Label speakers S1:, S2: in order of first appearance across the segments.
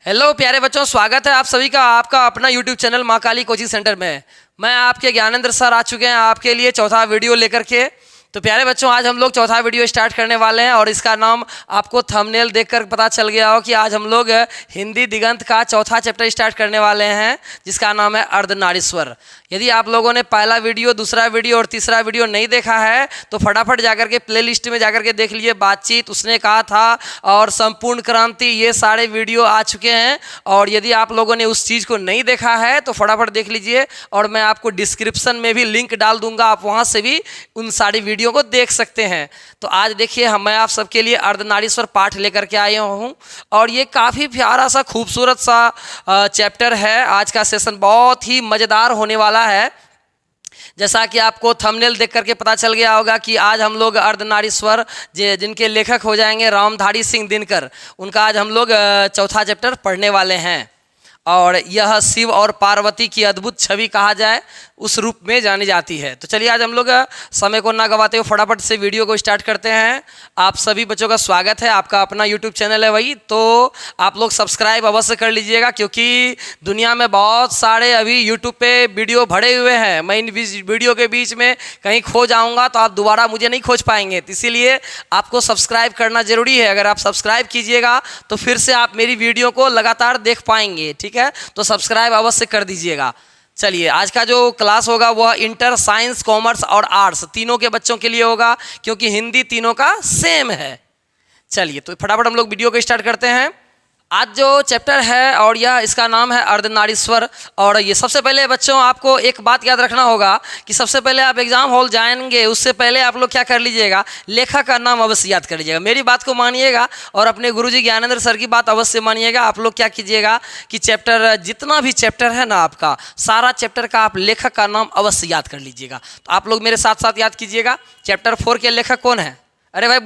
S1: Hello प्यारे बच्चों, स्वागत है आप सभी का आपका अपना YouTube चैनल माँ काली कोचिंग सेंटर में। मैं आपके ज्ञानेंद्र सर आ चुके हैं आपके लिए चौथा वीडियो लेकर के। तो प्यारे बच्चों, आज हम लोग चौथा वीडियो स्टार्ट करने वाले हैं और इसका नाम आपको थंबनेल देखकर पता चल गया हो कि आज हम लोग हिंदी दिगंत का चौथा चैप्टर स्टार्ट करने वाले हैं, जिसका नाम है अर्धनारीश्वर। यदि आप लोगों ने पहला वीडियो, दूसरा वीडियो और तीसरा वीडियो नहीं देखा है तो फटाफट जाकर के प्लेलिस्ट में जाकर के देख लीजिए। बातचीत, उसने कहा था और संपूर्ण क्रांति, ये सारे वीडियो आ चुके हैं। और यदि आप लोगों ने उस चीज़ को नहीं देखा है तो फटाफट देख लीजिए और मैं आपको डिस्क्रिप्शन में भी लिंक डाल दूंगा, आप वहाँ से भी उन सारी वीडियो को देख सकते हैं। तो आज देखिए, मैं आप सबके लिए अर्धनारीश्वर पाठ लेकर के आया हूँ और ये काफ़ी प्यारा सा खूबसूरत सा चैप्टर है। आज का सेशन बहुत ही मज़ेदार होने वाला है। जैसा कि आपको थंबनेल देख करके पता चल गया होगा कि आज हम लोग अर्धनारीश्वर, जिनके लेखक हो जाएंगे रामधारी सिंह दिनकर, उनका आज हम लोग चौथा चैप्टर पढ़ने वाले हैं। और यह शिव और पार्वती की अद्भुत छवि कहा जाए उस रूप में जानी जाती है। तो चलिए, आज हम लोग समय को ना गवाते हुए फटाफट से वीडियो को स्टार्ट करते हैं। आप सभी बच्चों का स्वागत है, आपका अपना यूट्यूब चैनल है वही, तो आप लोग सब्सक्राइब अवश्य कर लीजिएगा, क्योंकि दुनिया में बहुत सारे अभी यूट्यूब पे वीडियो भरे हुए हैं। मैं इन वीडियो के बीच में कहीं खो जाऊँगा तो आप दोबारा मुझे नहीं खोज पाएंगे, तो इसीलिए आपको सब्सक्राइब करना ज़रूरी है। अगर आप सब्सक्राइब कीजिएगा तो फिर से आप मेरी वीडियो को लगातार देख पाएंगे, ठीक है? तो सब्सक्राइब अवश्य कर दीजिएगा। चलिए, आज का जो क्लास होगा वह इंटर, साइंस, कॉमर्स और आर्ट्स तीनों के बच्चों के लिए होगा, क्योंकि हिंदी तीनों का सेम है। चलिए, तो फटाफट हम लोग वीडियो को स्टार्ट करते हैं। आज जो चैप्टर है और यह इसका नाम है अर्धनारीश्वर। और ये सबसे पहले बच्चों, आपको एक बात याद रखना होगा कि सबसे पहले आप एग्जाम हॉल जाएंगे उससे पहले आप लोग क्या कर लीजिएगा, लेखक का नाम अवश्य याद कर लीजिएगा। मेरी बात को मानिएगा और अपने गुरुजी ज्ञानेंद्र सर की बात अवश्य मानिएगा। आप लोग क्या कीजिएगा कि चैप्टर, जितना भी चैप्टर है ना आपका, सारा चैप्टर का आप लेखक का नाम अवश्य याद कर लीजिएगा। तो आप लोग मेरे साथ साथ याद कीजिएगा, चैप्टर 4 के लेखक कौन है? अरे भाई,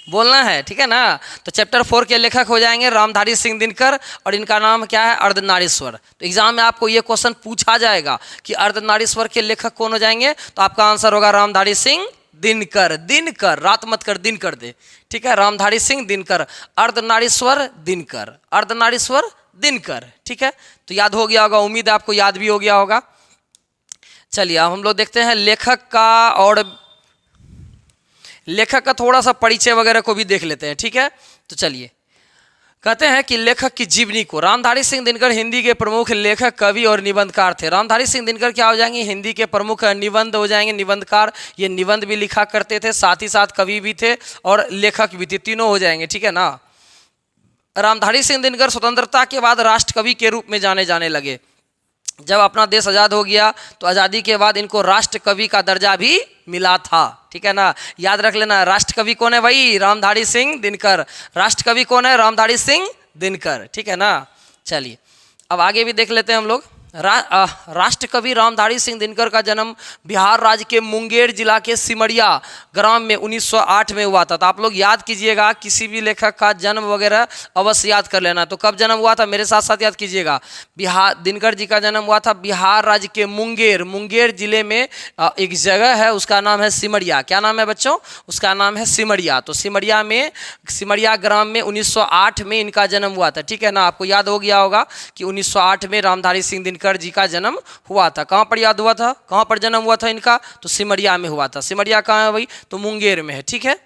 S1: बोलना है, ठीक है ना? तो चैप्टर 4 के लेखक हो जाएंगे रामधारी सिंह दिनकर और इनका नाम क्या है? अर्धनारीश्वर। तो एग्जाम में आपको ये क्वेश्चन पूछा जाएगा कि अर्धनारीश्वर के लेखक कौन हो जाएंगे, तो आपका आंसर होगा रामधारी सिंह दिनकर। दिनकर, रात मत कर, दिन कर दे, ठीक है? रामधारी सिंह दिनकर, अर्धनारीश्वर दिनकर, अर्धनारीश्वर दिनकर, ठीक है? तो याद हो गया होगा, उम्मीद है आपको याद भी हो गया होगा। चलिए, अब हम लोग देखते हैं लेखक का, और लेखक का थोड़ा सा परिचय वगैरह को भी देख लेते हैं, ठीक है? तो चलिए, कहते हैं कि लेखक की जीवनी को, रामधारी सिंह दिनकर हिंदी के प्रमुख लेखक, कवि और निबंधकार थे। रामधारी सिंह दिनकर क्या हो जाएंगे? हिंदी के प्रमुख निबंध हो जाएंगे, निबंधकार। ये निबंध भी लिखा करते थे, साथ ही साथ कवि भी थे और लेखक भी थे, तीनों हो जाएंगे, ठीक है ना? रामधारी सिंह दिनकर स्वतंत्रता के बाद राष्ट्रकवि के रूप में जाने लगे। जब अपना देश आज़ाद हो गया तो आज़ादी के बाद इनको राष्ट्र कवि का दर्जा भी मिला था, ठीक है ना? याद रख लेना, राष्ट्र कवि कौन है भाई? रामधारी सिंह दिनकर। राष्ट्र कवि कौन है? रामधारी सिंह दिनकर, ठीक है ना? चलिए, अब आगे भी देख लेते हैं हम लोग। राष्ट्र कवि रामधारी सिंह दिनकर का जन्म बिहार राज्य के मुंगेर जिला के सिमरिया ग्राम में 1908 में हुआ था। तो आप लोग याद कीजिएगा, किसी भी लेखक का जन्म वगैरह अवश्य याद कर लेना। तो कब जन्म हुआ था, मेरे साथ साथ याद कीजिएगा। बिहार, दिनकर जी का जन्म हुआ था बिहार राज्य के मुंगेर जिले में एक जगह है, उसका नाम है सिमरिया। क्या नाम है बच्चों? उसका नाम है सिमरिया। तो सिमरिया ग्राम में 1908 में इनका जन्म हुआ था, ठीक है ना? आपको याद हो गया होगा कि 1908 में रामधारी सिंह दिनकर जी का जन्म हुआ था। कहाँ पर याद हुआ था, कहाँ पर जन्म हुआ था इनका? तो सिमरिया में हुआ था। सिमरिया कहाँ है भाई? तो मुंगेर में है, ठीक है?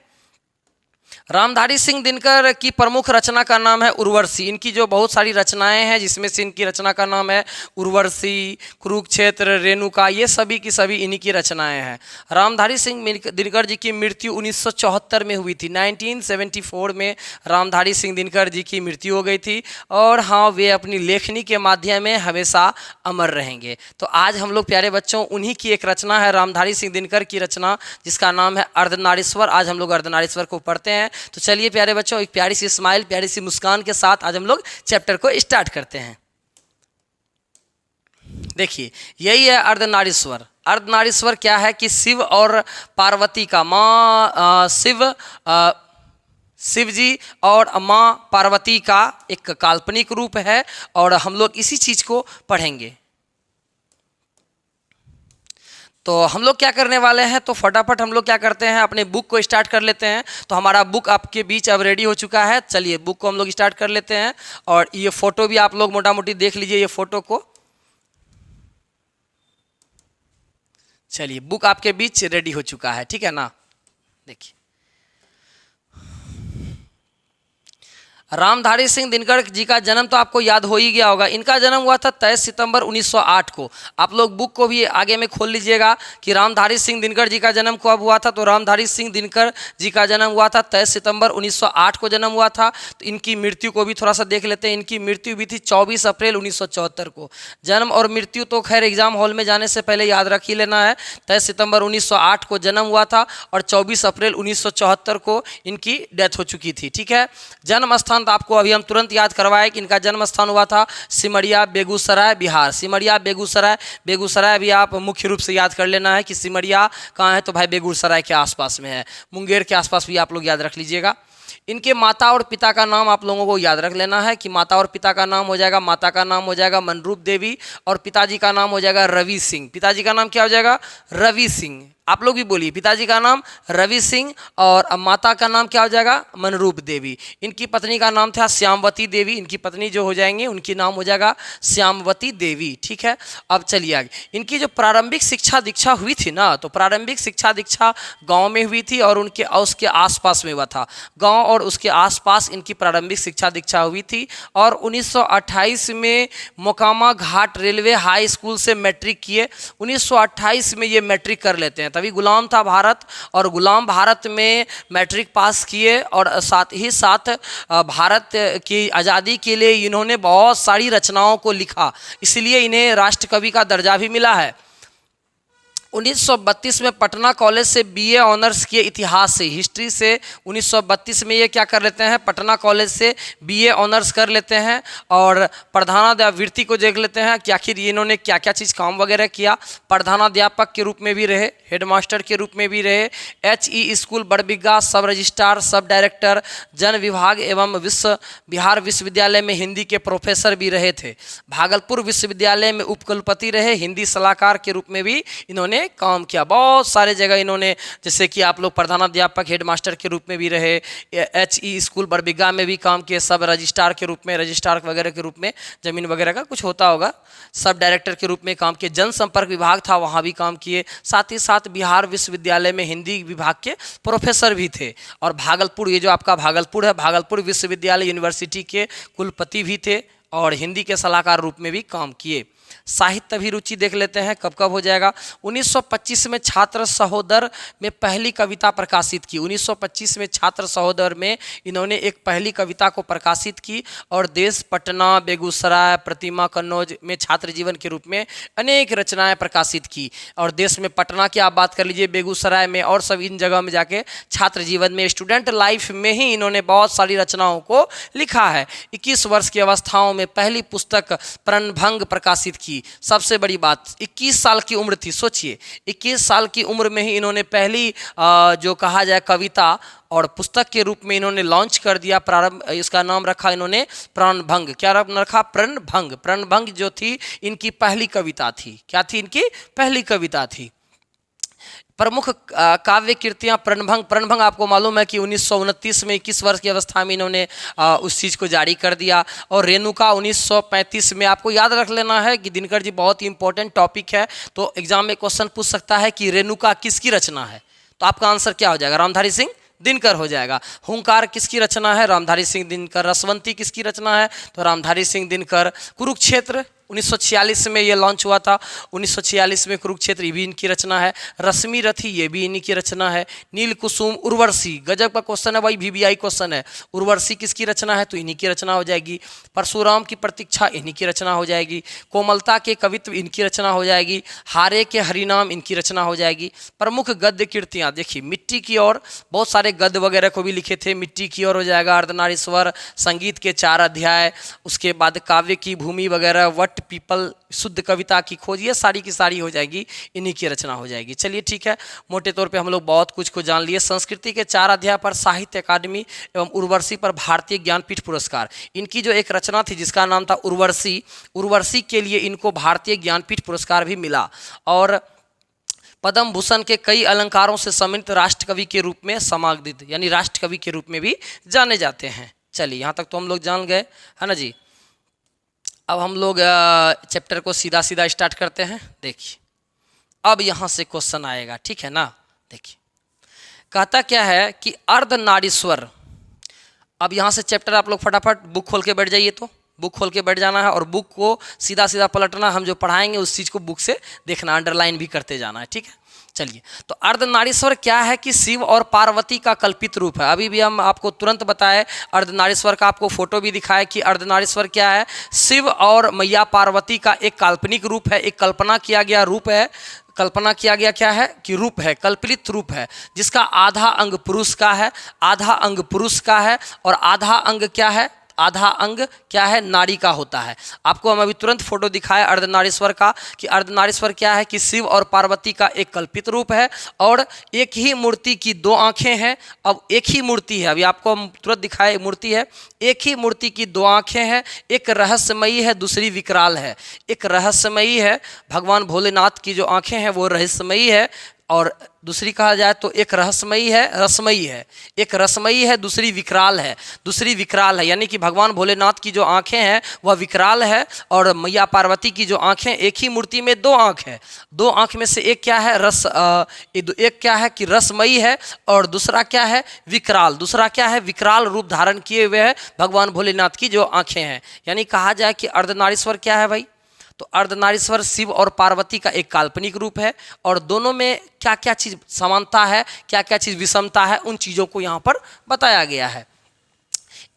S1: रामधारी सिंह दिनकर की प्रमुख रचना का नाम है उर्वशी। इनकी जो बहुत सारी रचनाएं हैं, जिसमें से इनकी रचना का नाम है उर्वशी, कुरुक्षेत्र, रेणुका, ये सभी की सभी इन्हीं की रचनाएं हैं। रामधारी सिंह दिनकर जी की मृत्यु 1974 में हुई थी। 1974 में रामधारी सिंह दिनकर जी की मृत्यु हो गई थी। और हाँ, वे अपनी लेखनी के माध्यम में हमेशा अमर रहेंगे। तो आज हम लोग प्यारे बच्चों, उन्हीं की एक रचना है, रामधारी सिंह दिनकर की रचना, जिसका नाम है अर्धनारीश्वर। आज हम लोग अर्धनारीश्वर को पढ़ते हैं। तो चलिए प्यारे बच्चों, एक प्यारी सी स्माइल, प्यारी सी मुस्कान के साथ आज हम लोग चैप्टर को स्टार्ट करते हैं। देखिए, यही है अर्धनारीश्वर। अर्धनारीश्वर क्या है कि शिव और पार्वती का, माँ शिव जी और माँ पार्वती का एक काल्पनिक रूप है और हम लोग इसी चीज को पढ़ेंगे। तो हम लोग क्या करने वाले हैं, तो फटाफट हम लोग क्या करते हैं, अपने बुक को स्टार्ट कर लेते हैं। तो हमारा बुक आपके बीच अब रेडी हो चुका है। चलिए बुक को हम लोग स्टार्ट कर लेते हैं। और ये फ़ोटो भी आप लोग मोटा मोटी देख लीजिए, ये फ़ोटो को। चलिए बुक आपके बीच रेडी हो चुका है, ठीक है ना। देखिए, रामधारी सिंह दिनकर जी का जन्म तो आपको याद हो ही गया होगा। इनका जन्म हुआ था 23 सितंबर 1908 को। आप लोग बुक को भी आगे में खोल लीजिएगा कि रामधारी सिंह दिनकर जी का जन्म कब हुआ था। तो रामधारी सिंह दिनकर जी का जन्म हुआ था 23 सितंबर 1908 को जन्म हुआ था। तो इनकी मृत्यु को भी थोड़ा सा देख लेते हैं। इनकी मृत्यु भी थी 24 अप्रैल 1974 को। जन्म और मृत्यु तो खैर एग्जाम हॉल में जाने से पहले याद रख ही लेना है। 23 सितंबर 1908 को जन्म हुआ था और 24 अप्रैल 1974 को इनकी डेथ हो चुकी थी, ठीक है। जन्म स्थान तो आपको अभी हम तुरंत याद करवाए कि इनका जन्म स्थान हुआ था सिमरिया, बेगूसराय, बिहार। सिमरिया, बेगूसराय। बेगूसराय भी आप मुख्य रूप से याद कर लेना है कि सिमरिया कहाँ है, तो भाई बेगूसराय के आसपास में है। मुंगेर के आसपास भी आप लोग याद रख लीजिएगा। इनके माता और पिता का नाम आप लोगों को याद रख लेना है कि माता और पिता का नाम हो जाएगा, माता का नाम हो जाएगा मनरूप देवी और पिताजी का नाम हो जाएगा रवि सिंह। पिताजी का नाम क्या हो जाएगा, रवि सिंह। आप लोग भी बोलिए, पिताजी का नाम रवि सिंह और माता का नाम क्या हो जाएगा, मनरूप देवी। इनकी पत्नी का नाम था श्यामवती देवी। इनकी पत्नी जो हो जाएंगे उनकी नाम हो जाएगा श्यामवती देवी, ठीक है। अब चलिए आगे। इनकी जो प्रारंभिक शिक्षा दीक्षा हुई थी ना, तो प्रारंभिक शिक्षा दीक्षा गांव में हुई थी और उनके उसके आसपास में हुआ था। गांव और उसके आसपास इनकी प्रारंभिक शिक्षा दीक्षा हुई थी। और 1928 में मोकामा घाट रेलवे हाई स्कूल से मैट्रिक किए। 1928 में ये मैट्रिक कर लेते हैं, तभी गुलाम था भारत और गुलाम भारत में मैट्रिक पास किए। और साथ ही साथ भारत की आज़ादी के लिए इन्होंने बहुत सारी रचनाओं को लिखा, इसलिए इन्हें राष्ट्र कवि का दर्जा भी मिला है। 1932 में पटना कॉलेज से बीए ऑनर्स किए इतिहास से, हिस्ट्री से। 1932 में ये क्या कर लेते हैं, पटना कॉलेज से बीए ऑनर्स कर लेते हैं। और प्रधानाध्यापक को देख लेते हैं कि आखिर इन्होंने क्या क्या चीज़ काम वगैरह किया। प्रधानाध्यापक के रूप में भी रहे, हेडमास्टर के रूप में भी रहे, HE स्कूल बड़बिग्गा सब रजिस्ट्रार, सब डायरेक्टर, जन विभाग एवं बिहार विश्वविद्यालय में हिंदी के प्रोफेसर भी रहे थे। भागलपुर विश्वविद्यालय में उपकुलपति रहे, हिंदी सलाहकार के रूप में भी इन्होंने काम किया। बहुत सारे जगह इन्होंने, जैसे कि आप लोग प्रधानाध्यापक हेडमास्टर के रूप में भी रहे, HE स्कूल बड़बिग्गा में भी काम किए, सब रजिस्ट्रार के रूप में, रजिस्ट्रार वगैरह के रूप में, जमीन वगैरह का कुछ होता होगा, सब डायरेक्टर के रूप में काम किए। जनसंपर्क विभाग था वहाँ भी काम किए। साथ ही साथ बिहार विश्वविद्यालय में हिंदी विभाग के प्रोफेसर भी थे। और भागलपुर, ये जो आपका भागलपुर है, भागलपुर विश्वविद्यालय यूनिवर्सिटी के कुलपति भी थे और हिंदी के सलाहकार रूप में भी काम किए। साहित्य भी रुचि देख लेते हैं कब कब हो जाएगा। 1925 में छात्र सहोदर में पहली कविता प्रकाशित की। 1925 में छात्र सहोदर में इन्होंने एक पहली कविता को प्रकाशित की। और देश, पटना, बेगूसराय, प्रतिमा, कन्नौज में छात्र जीवन के रूप में अनेक रचनाएं प्रकाशित की। और देश में पटना की आप बात कर लीजिए, बेगूसराय में और सब इन जगह में जाके छात्र जीवन में, स्टूडेंट लाइफ में ही इन्होंने बहुत सारी रचनाओं को लिखा है। 21 वर्ष की अवस्थाओं में पहली पुस्तक प्रणभंग प्रकाशित की। सबसे बड़ी बात, 21 साल की उम्र थी, सोचिए 21 साल की उम्र में ही इन्होंने पहली जो कहा जाए कविता और पुस्तक के रूप में इन्होंने लॉन्च कर दिया। प्रारंभ, इसका नाम रखा इन्होंने प्रणभंग। क्या नाम रखा, प्रणभंग। प्रणभंग जो थी इनकी पहली कविता थी। क्या थी, इनकी पहली कविता थी। प्रमुख काव्य कृतियाँ प्रणभंग। प्रणभंग आपको मालूम है कि 1929 में 21 वर्ष की अवस्था में इन्होंने उस चीज़ को जारी कर दिया। और रेणुका 1935 में। आपको याद रख लेना है कि दिनकर जी बहुत ही इंपॉर्टेंट टॉपिक है, तो एग्जाम में क्वेश्चन पूछ सकता है कि रेणुका किसकी रचना है, तो आपका आंसर क्या हो जाएगा, रामधारी सिंह दिनकर हो जाएगा। हुंकार किसकी रचना है, रामधारी सिंह दिनकर। रसवंती किसकी रचना है, तो रामधारी सिंह दिनकर। कुरुक्षेत्र 1946 में ये लॉन्च हुआ था। 1946 में कुरुक्षेत्र, ये भी इनकी रचना है। रश्मि रथी, ये भी इन्हीं की रचना है। नील कुसुम, उर्वशी, गजब का क्वेश्चन है भाई, VBI क्वेश्चन है। उर्वशी किसकी रचना है, तो इन्हीं की रचना हो जाएगी। परशुराम की प्रतीक्षा, इन्हीं की रचना हो जाएगी। कोमलता के कवित्व, इनकी रचना हो जाएगी। हारे के हरिनाम, इनकी रचना हो जाएगी। प्रमुख गद्य कीर्तियाँ देखिए, मिट्टी की ओर, बहुत सारे गद्य वगैरह को भी लिखे थे। मिट्टी की ओर हो जाएगा, अर्धनारीश्वर, संगीत के 4 अध्याय, उसके बाद काव्य की भूमि वगैरह, वट पीपल, शुद्ध कविता की खोज, ये सारी की सारी हो जाएगी, इन्हीं की रचना हो जाएगी। चलिए ठीक है, मोटे तौर पे हम लोग बहुत कुछ को जान लिए। संस्कृति के 4 अध्याय पर साहित्य अकादमी एवं उर्वशी पर भारतीय ज्ञानपीठ पुरस्कार। इनकी जो एक रचना थी जिसका नाम था उर्वशी, उर्वशी के लिए इनको भारतीय ज्ञानपीठ पुरस्कार भी मिला। और पद्म भूषण के कई अलंकारों से सम्मानित राष्ट्र कवि के रूप में समादित, यानी राष्ट्र कवि के रूप में भी जाने जाते हैं। चलिए यहाँ तक तो हम लोग जान गए, है ना जी। अब हम लोग चैप्टर को सीधा सीधा स्टार्ट करते हैं। देखिए अब यहाँ से क्वेश्चन आएगा, ठीक है ना। देखिए कहता क्या है कि अर्धनारीश्वर। अब यहाँ से चैप्टर आप लोग फटाफट बुक खोल के बैठ जाइए, तो बुक खोल के बैठ जाना है और बुक को सीधा सीधा पलटना, हम जो पढ़ाएंगे उस चीज़ को बुक से देखना, अंडरलाइन भी करते जाना है, ठीक है। चलिए तो अर्धनारीश्वर क्या है कि शिव और पार्वती का कल्पित रूप है। अभी भी हम आपको तुरंत बताए, अर्धनारीश्वर का आपको फोटो भी दिखाए कि अर्धनारीश्वर क्या है, शिव और मैया पार्वती का एक काल्पनिक रूप है, एक कल्पना किया गया रूप है। कल्पना किया गया क्या है कि रूप है, कल्पित रूप है, जिसका आधा अंग पुरुष का है, आधा अंग पुरुष का है और आधा अंग क्या है, आधा अंग क्या है, नारी का होता है। आपको हम अभी तुरंत फोटो दिखाए अर्धनारीश्वर का कि अर्धनारीश्वर क्या है कि शिव और पार्वती का एक कल्पित रूप है और एक ही मूर्ति की दो आंखें हैं। अब एक ही मूर्ति है, अभी आपको हम तुरंत दिखाए मूर्ति है, एक ही मूर्ति की दो आंखें हैं, एक रहस्यमयी है, दूसरी विकराल है। एक रहस्यमयी है, भगवान भोलेनाथ की जो आंखें हैं वो रहस्यमयी है, और दूसरी कहा जाए तो एक रहस्यमयी है, रसमयी है। एक रसमयी है, दूसरी विकराल है, दूसरी विकराल है, यानी कि भगवान भोलेनाथ की जो आंखें हैं वह विकराल है और मैया पार्वती की जो आंखें, एक ही मूर्ति में दो आंख है, दो आंख में से एक क्या है एक क्या है कि रसमयी है और दूसरा क्या है विकराल, दूसरा क्या है विकराल रूप धारण किए हुए है भगवान भोलेनाथ की जो आंखें हैं। यानी कहा जाए कि अर्धनारीश्वर क्या है भाई, तो अर्धनारीश्वर शिव और पार्वती का एक काल्पनिक रूप है और दोनों में क्या क्या चीज़ समानता है, क्या क्या चीज़ विषमता है, उन चीज़ों को यहाँ पर बताया गया है।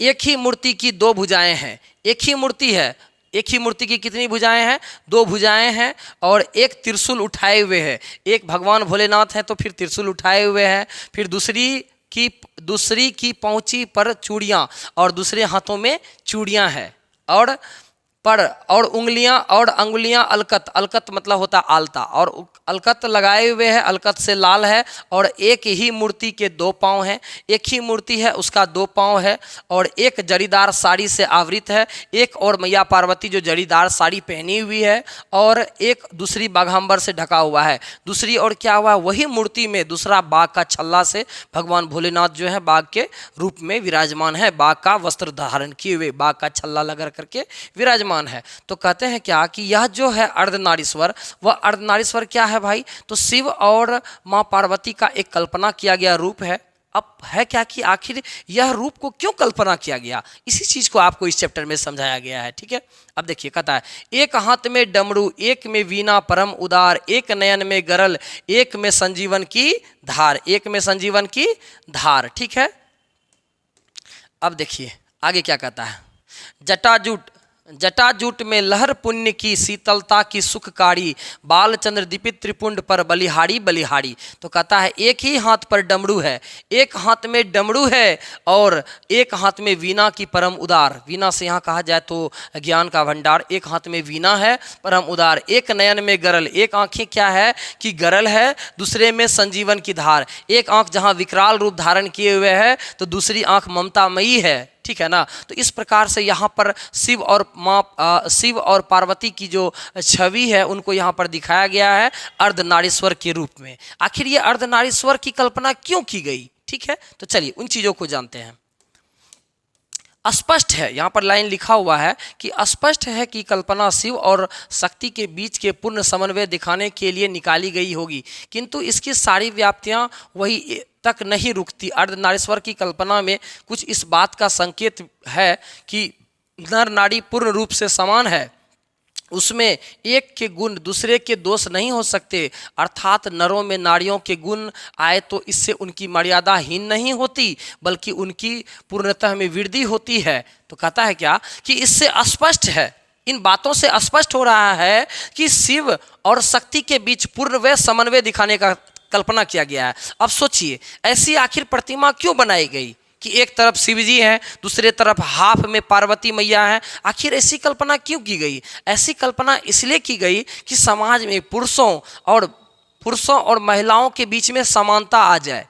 S1: एक ही मूर्ति की दो भुजाएं हैं, एक ही मूर्ति है, एक ही मूर्ति की कितनी भुजाएं हैं, दो भुजाएं हैं और एक त्रिशूल उठाए हुए है। एक भगवान भोलेनाथ है तो फिर त्रिशूल उठाए हुए हैं, फिर दूसरी की पहुँची पर चूड़ियाँ और दूसरे हाथों में चूड़ियाँ हैं और अंगुलियां अलकत, अलकत मतलब होता आलता, और अलकत लगाए हुए है, अलकत से लाल है और एक ही मूर्ति के दो पांव हैं, एक ही मूर्ति है उसका दो पांव है और एक जरीदार साड़ी से आवृत है, एक और मैया पार्वती जो जरीदार साड़ी पहनी हुई है और एक दूसरी बाघांबर से ढका हुआ है। दूसरी और क्या हुआ, वही मूर्ति में दूसरा बाघ का छल्ला से भगवान भोलेनाथ जो है बाघ के रूप में विराजमान है, बाघ का वस्त्र धारण किए हुए, बाघ का छल्ला लगा करके विराजमान है। तो कहते हैं क्या कि यह जो है अर्धनारीश्वर, वह अर्धनारीश्वर क्या है भाई, तो शिव और मां पार्वती का एक कल्पना किया गया रूप है। अब है क्या कि आखिर यह रूप को क्यों कल्पना किया गया, इसी चीज को आपको इस चैप्टर में समझाया गया है, ठीक है। अब देखिए कहता है एक हाथ में डमरू, एक में वीणा परम उदार, एक नयन में गरल, एक में संजीवन की धार, एक में संजीवन की धार, ठीक है। अब देखिए आगे क्या कहता है, जटाजूट में लहर पुण्य की शीतलता की सुखकारी, बालचंद्र दीपित त्रिपुंड पर बलिहारी बलिहारी। तो कहता है एक ही हाथ पर डमरू है, एक हाथ में डमरू है और एक हाथ में वीणा की परम उदार, वीणा से यहाँ कहा जाए तो ज्ञान का भंडार, एक हाथ में वीणा है परम उदार, एक नयन में गरल, एक आंखें क्या है कि गरल है, दूसरे में संजीवन की धार, एक आंख जहाँ विकराल रूप धारण किए हुए है तो दूसरी आंख ममतामयी है, ठीक है ना। तो इस प्रकार से यहाँ पर शिव और पार्वती की जो छवि है उनको यहाँ पर दिखाया गया है अर्धनारीश्वर के रूप में। आखिर ये अर्धनारीश्वर की कल्पना क्यों की गई, ठीक है, तो चलिए उन चीजों को जानते हैं। स्पष्ट है, यहाँ पर लाइन लिखा हुआ है कि स्पष्ट है कि कल्पना शिव और शक्ति के बीच के पूर्ण समन्वय दिखाने के लिए निकाली गई होगी, किंतु इसकी सारी व्याप्तियाँ वही तक नहीं रुकती। अर्धनारीश्वर की कल्पना में कुछ इस बात का संकेत है कि नर नारी पूर्ण रूप से समान है, उसमें एक के गुण दूसरे के दोष नहीं हो सकते, अर्थात नरों में नारियों के गुण आए तो इससे उनकी मर्यादा हीन नहीं होती बल्कि उनकी पूर्णतः में वृद्धि होती है। तो कहता है क्या कि इससे स्पष्ट है, इन बातों से स्पष्ट हो रहा है कि शिव और शक्ति के बीच पूर्ण व समन्वय दिखाने का कल्पना किया गया है। अब सोचिए ऐसी आखिर प्रतिमा क्यों बनाई गई कि एक तरफ शिव जी हैं, दूसरे तरफ हाफ में पार्वती मैया हैं, आखिर ऐसी कल्पना क्यों की गई? ऐसी कल्पना इसलिए की गई कि समाज में पुरुषों और महिलाओं के बीच में समानता आ जाए,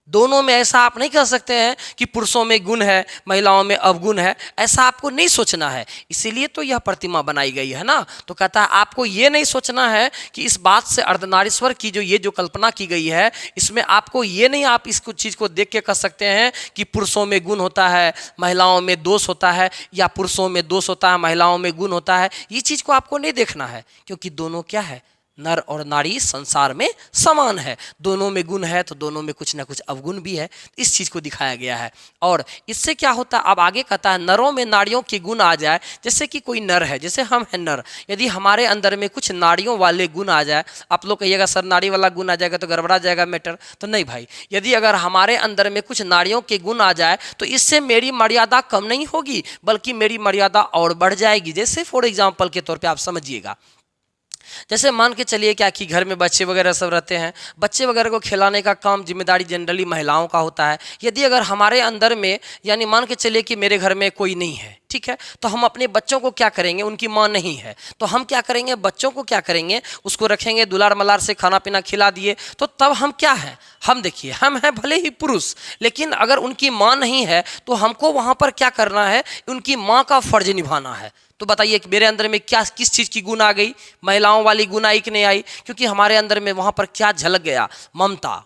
S1: दोनों में ऐसा आप नहीं कह सकते हैं कि पुरुषों में गुण है महिलाओं में अवगुण है, ऐसा आपको नहीं सोचना है। इसीलिए तो यह प्रतिमा बनाई गई है ना। तो कहता है आपको ये नहीं सोचना है कि इस बात से अर्धनारीश्वर की ये जो कल्पना की गई है, इसमें आपको ये नहीं, आप इस चीज़ को देख के कह सकते हैं कि पुरुषों में गुण होता है महिलाओं में दोष होता है, या पुरुषों में दोष होता है महिलाओं में गुण होता है। ये चीज़ को आपको नहीं देखना है, क्योंकि दोनों क्या है, नर और नारी संसार में समान है। दोनों में गुण है तो दोनों में कुछ ना कुछ अवगुण भी है। इस चीज़ को दिखाया गया है। और इससे क्या होता है, अब आगे कहता है नरों में नारियों के गुण आ जाए। जैसे कि कोई नर है, जैसे हम हैं नर, यदि हमारे अंदर में कुछ नारियों वाले गुण आ जाए, आप लोग कहिएगा सर नारी वाला गुण आ जाएगा तो गड़बड़ा जाएगा मैटर, तो नहीं भाई। यदि अगर हमारे अंदर में कुछ नारियों के गुण आ जाए तो इससे मेरी मर्यादा कम नहीं होगी, बल्कि मेरी मर्यादा और बढ़ जाएगी। जैसे फॉर एग्जाम्पल के तौर पर आप समझिएगा, जैसे मान के चलिए क्या कि घर में बच्चे वगैरह सब रहते हैं, बच्चे वगैरह को खिलाने का काम जिम्मेदारी जनरली महिलाओं का होता है। यदि अगर हमारे अंदर में, यानी मान के चलिए कि मेरे घर में कोई नहीं है, ठीक है, तो हम अपने बच्चों को क्या करेंगे, उनकी माँ नहीं है तो हम क्या करेंगे, बच्चों को क्या करेंगे, उसको रखेंगे, दुलार मलार से खाना पीना खिला दिए, तो तब हम क्या हैं, हम देखिए हम हैं भले ही पुरुष, लेकिन अगर उनकी माँ नहीं है तो हमको वहाँ पर क्या करना है, उनकी माँ का फर्ज निभाना है। तो बताइए कि मेरे अंदर में क्या, किस चीज़ की गुण आ गई, महिलाओं वाली गुण आई कि नहीं आई, क्योंकि हमारे अंदर में वहाँ पर क्या झलक गया, ममता।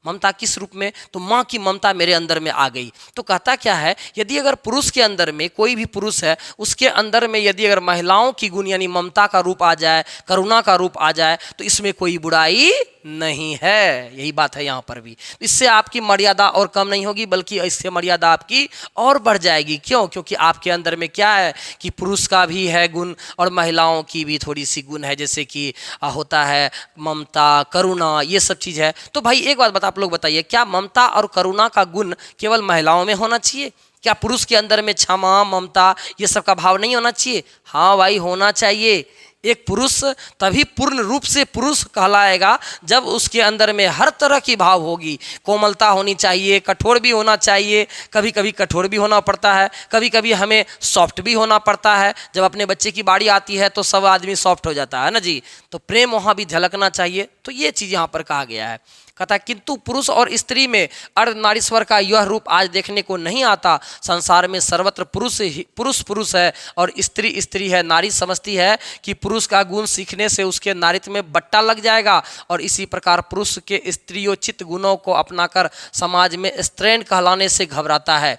S1: ममता किस रूप में, तो माँ की ममता मेरे अंदर में आ गई। तो कहता क्या है, यदि अगर पुरुष के अंदर में, कोई भी पुरुष है उसके अंदर में यदि अगर महिलाओं की गुण यानी ममता का रूप आ जाए, करुणा का रूप आ जाए, तो इसमें कोई बुराई नहीं है। यही बात है यहाँ पर भी। इससे आपकी मर्यादा और कम नहीं होगी, बल्कि इससे मर्यादा आपकी और बढ़ जाएगी। क्यों, क्योंकि आपके अंदर में क्या है कि पुरुष का भी है गुण और महिलाओं की भी थोड़ी सी गुण है, जैसे कि होता है ममता, करुणा, ये सब चीज़ है। तो भाई एक बात आप लोग बताइए, क्या ममता और करुणा का गुण केवल महिलाओं में होना चाहिए? क्या पुरुष के अंदर में क्षमा, ममता, ये सब का भाव नहीं होना चाहिए? हाँ भाई, होना चाहिए। एक पुरुष तभी पूर्ण रूप से पुरुष कहलाएगा जब उसके अंदर में हर तरह की भाव होगी। कोमलता होनी चाहिए, कठोर भी होना चाहिए, कभी कभी कठोर भी होना पड़ता है, कभी कभी हमें सॉफ्ट भी होना पड़ता है। जब अपने बच्चे की बारी आती है तो सब आदमी सॉफ्ट हो जाता है ना जी, तो प्रेम वहाँ भी झलकना चाहिए। तो ये चीज़ यहाँ पर कहा गया है। कहता है किंतु पुरुष और स्त्री में अर्धनारीश्वर का यह रूप आज देखने को नहीं आता। संसार में सर्वत्र पुरुष है और स्त्री स्त्री है। नारी समझती है कि पुरुष का गुण सीखने से उसके नारित्व में बट्टा लग जाएगा, और इसी प्रकार पुरुष के स्त्रियोचित गुणों को अपनाकर समाज में स्त्रैण कहलाने से घबराता है।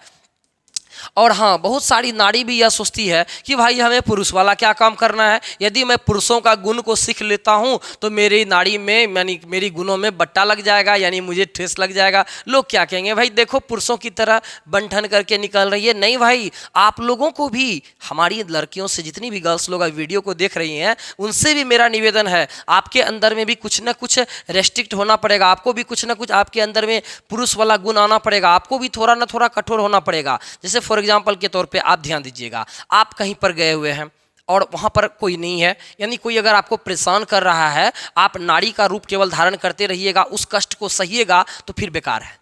S1: और हाँ, बहुत सारी नारी भी यह सोचती है कि भाई हमें पुरुष वाला क्या काम करना है, यदि मैं पुरुषों का गुण को सीख लेता हूँ तो मेरी नारी में यानी मेरी गुणों में बट्टा लग जाएगा, यानी मुझे ठेस लग जाएगा। लोग क्या कहेंगे, भाई देखो पुरुषों की तरह बंठन करके निकल रही है। नहीं भाई, आप लोगों को भी, हमारी लड़कियों से जितनी भी गर्ल्स लोग वीडियो को देख रही हैं, उनसे भी मेरा निवेदन है, आपके अंदर में भी कुछ ना कुछ रेस्ट्रिक्ट होना पड़ेगा। आपको भी कुछ ना कुछ आपके अंदर में पुरुष वाला गुण आना पड़ेगा। आपको भी थोड़ा ना थोड़ा कठोर होना पड़ेगा। जैसे फॉर एग्जाम्पल के तौर पे आप ध्यान दीजिएगा, आप कहीं पर गए हुए हैं और वहाँ पर कोई नहीं है, यानी कोई अगर आपको परेशान कर रहा है, आप नारी का रूप केवल धारण करते रहिएगा, उस कष्ट को सहिएगा, तो फिर बेकार है।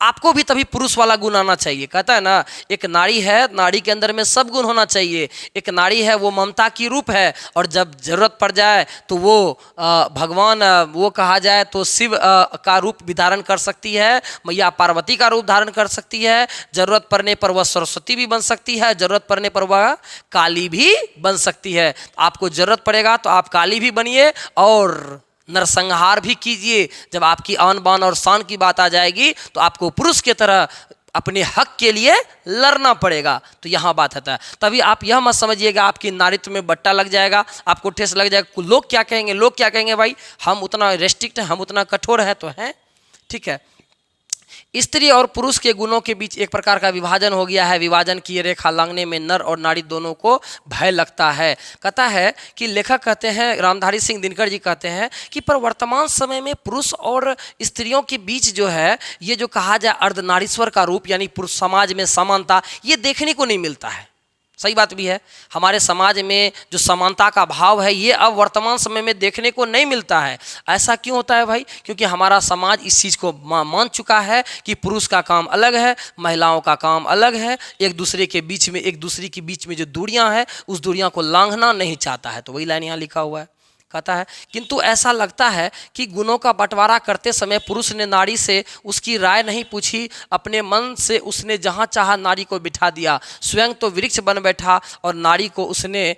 S1: आपको भी तभी पुरुष वाला गुण आना चाहिए। कहता है ना, एक नारी है, नारी के अंदर में सब गुण होना चाहिए। एक नारी है, वो ममता की रूप है, और जब जरूरत पड़ जाए तो वो भगवान, वो कहा जाए तो शिव का रूप भी धारण कर सकती है, मैया पार्वती का रूप धारण कर सकती है। जरूरत पड़ने पर वह सरस्वती भी बन सकती है, जरूरत पड़ने पर वह काली भी बन सकती है। आपको जरूरत पड़ेगा तो आप काली भी बनिए और नरसंहार भी कीजिए। जब आपकी आन बान और शान की बात आ जाएगी तो आपको पुरुष की तरह अपने हक के लिए लड़ना पड़ेगा। तो यहाँ बात आता है। तभी आप यह मत समझिएगा आपकी नारित्व में बट्टा लग जाएगा, आपको ठेस लग जाएगा। लोग क्या कहेंगे, लोग क्या कहेंगे, भाई हम उतना रेस्ट्रिक्ट हैं, हम उतना कठोर हैं, तो हैं, ठीक है। स्त्री और पुरुष के गुणों के बीच एक प्रकार का विभाजन हो गया है। विभाजन की रेखा लांघने में नर और नारी दोनों को भय लगता है। कहता है कि लेखक कहते हैं, रामधारी सिंह दिनकर जी कहते हैं कि पर वर्तमान समय में पुरुष और स्त्रियों के बीच जो है, ये जो कहा जाए अर्धनारीश्वर का रूप यानी पुरुष समाज में समानता, ये देखने को नहीं मिलता है। सही बात भी है, हमारे समाज में जो समानता का भाव है ये अब वर्तमान समय में देखने को नहीं मिलता है। ऐसा क्यों होता है भाई? क्योंकि हमारा समाज इस चीज़ को मान चुका है कि पुरुष का काम अलग है, महिलाओं का काम अलग है। एक दूसरे के बीच में, एक दूसरे के बीच में जो दूरियां हैं, उस दूरियां को लांघना नहीं चाहता है। तो वही लाइन यहाँ लिखा हुआ है। कहता है किंतु ऐसा लगता है कि गुणों का बंटवारा करते समय पुरुष ने नारी से उसकी राय नहीं पूछी, अपने मन से उसने जहाँ चाहा नारी को बिठा दिया। स्वयं तो वृक्ष बन बैठा और नारी को उसने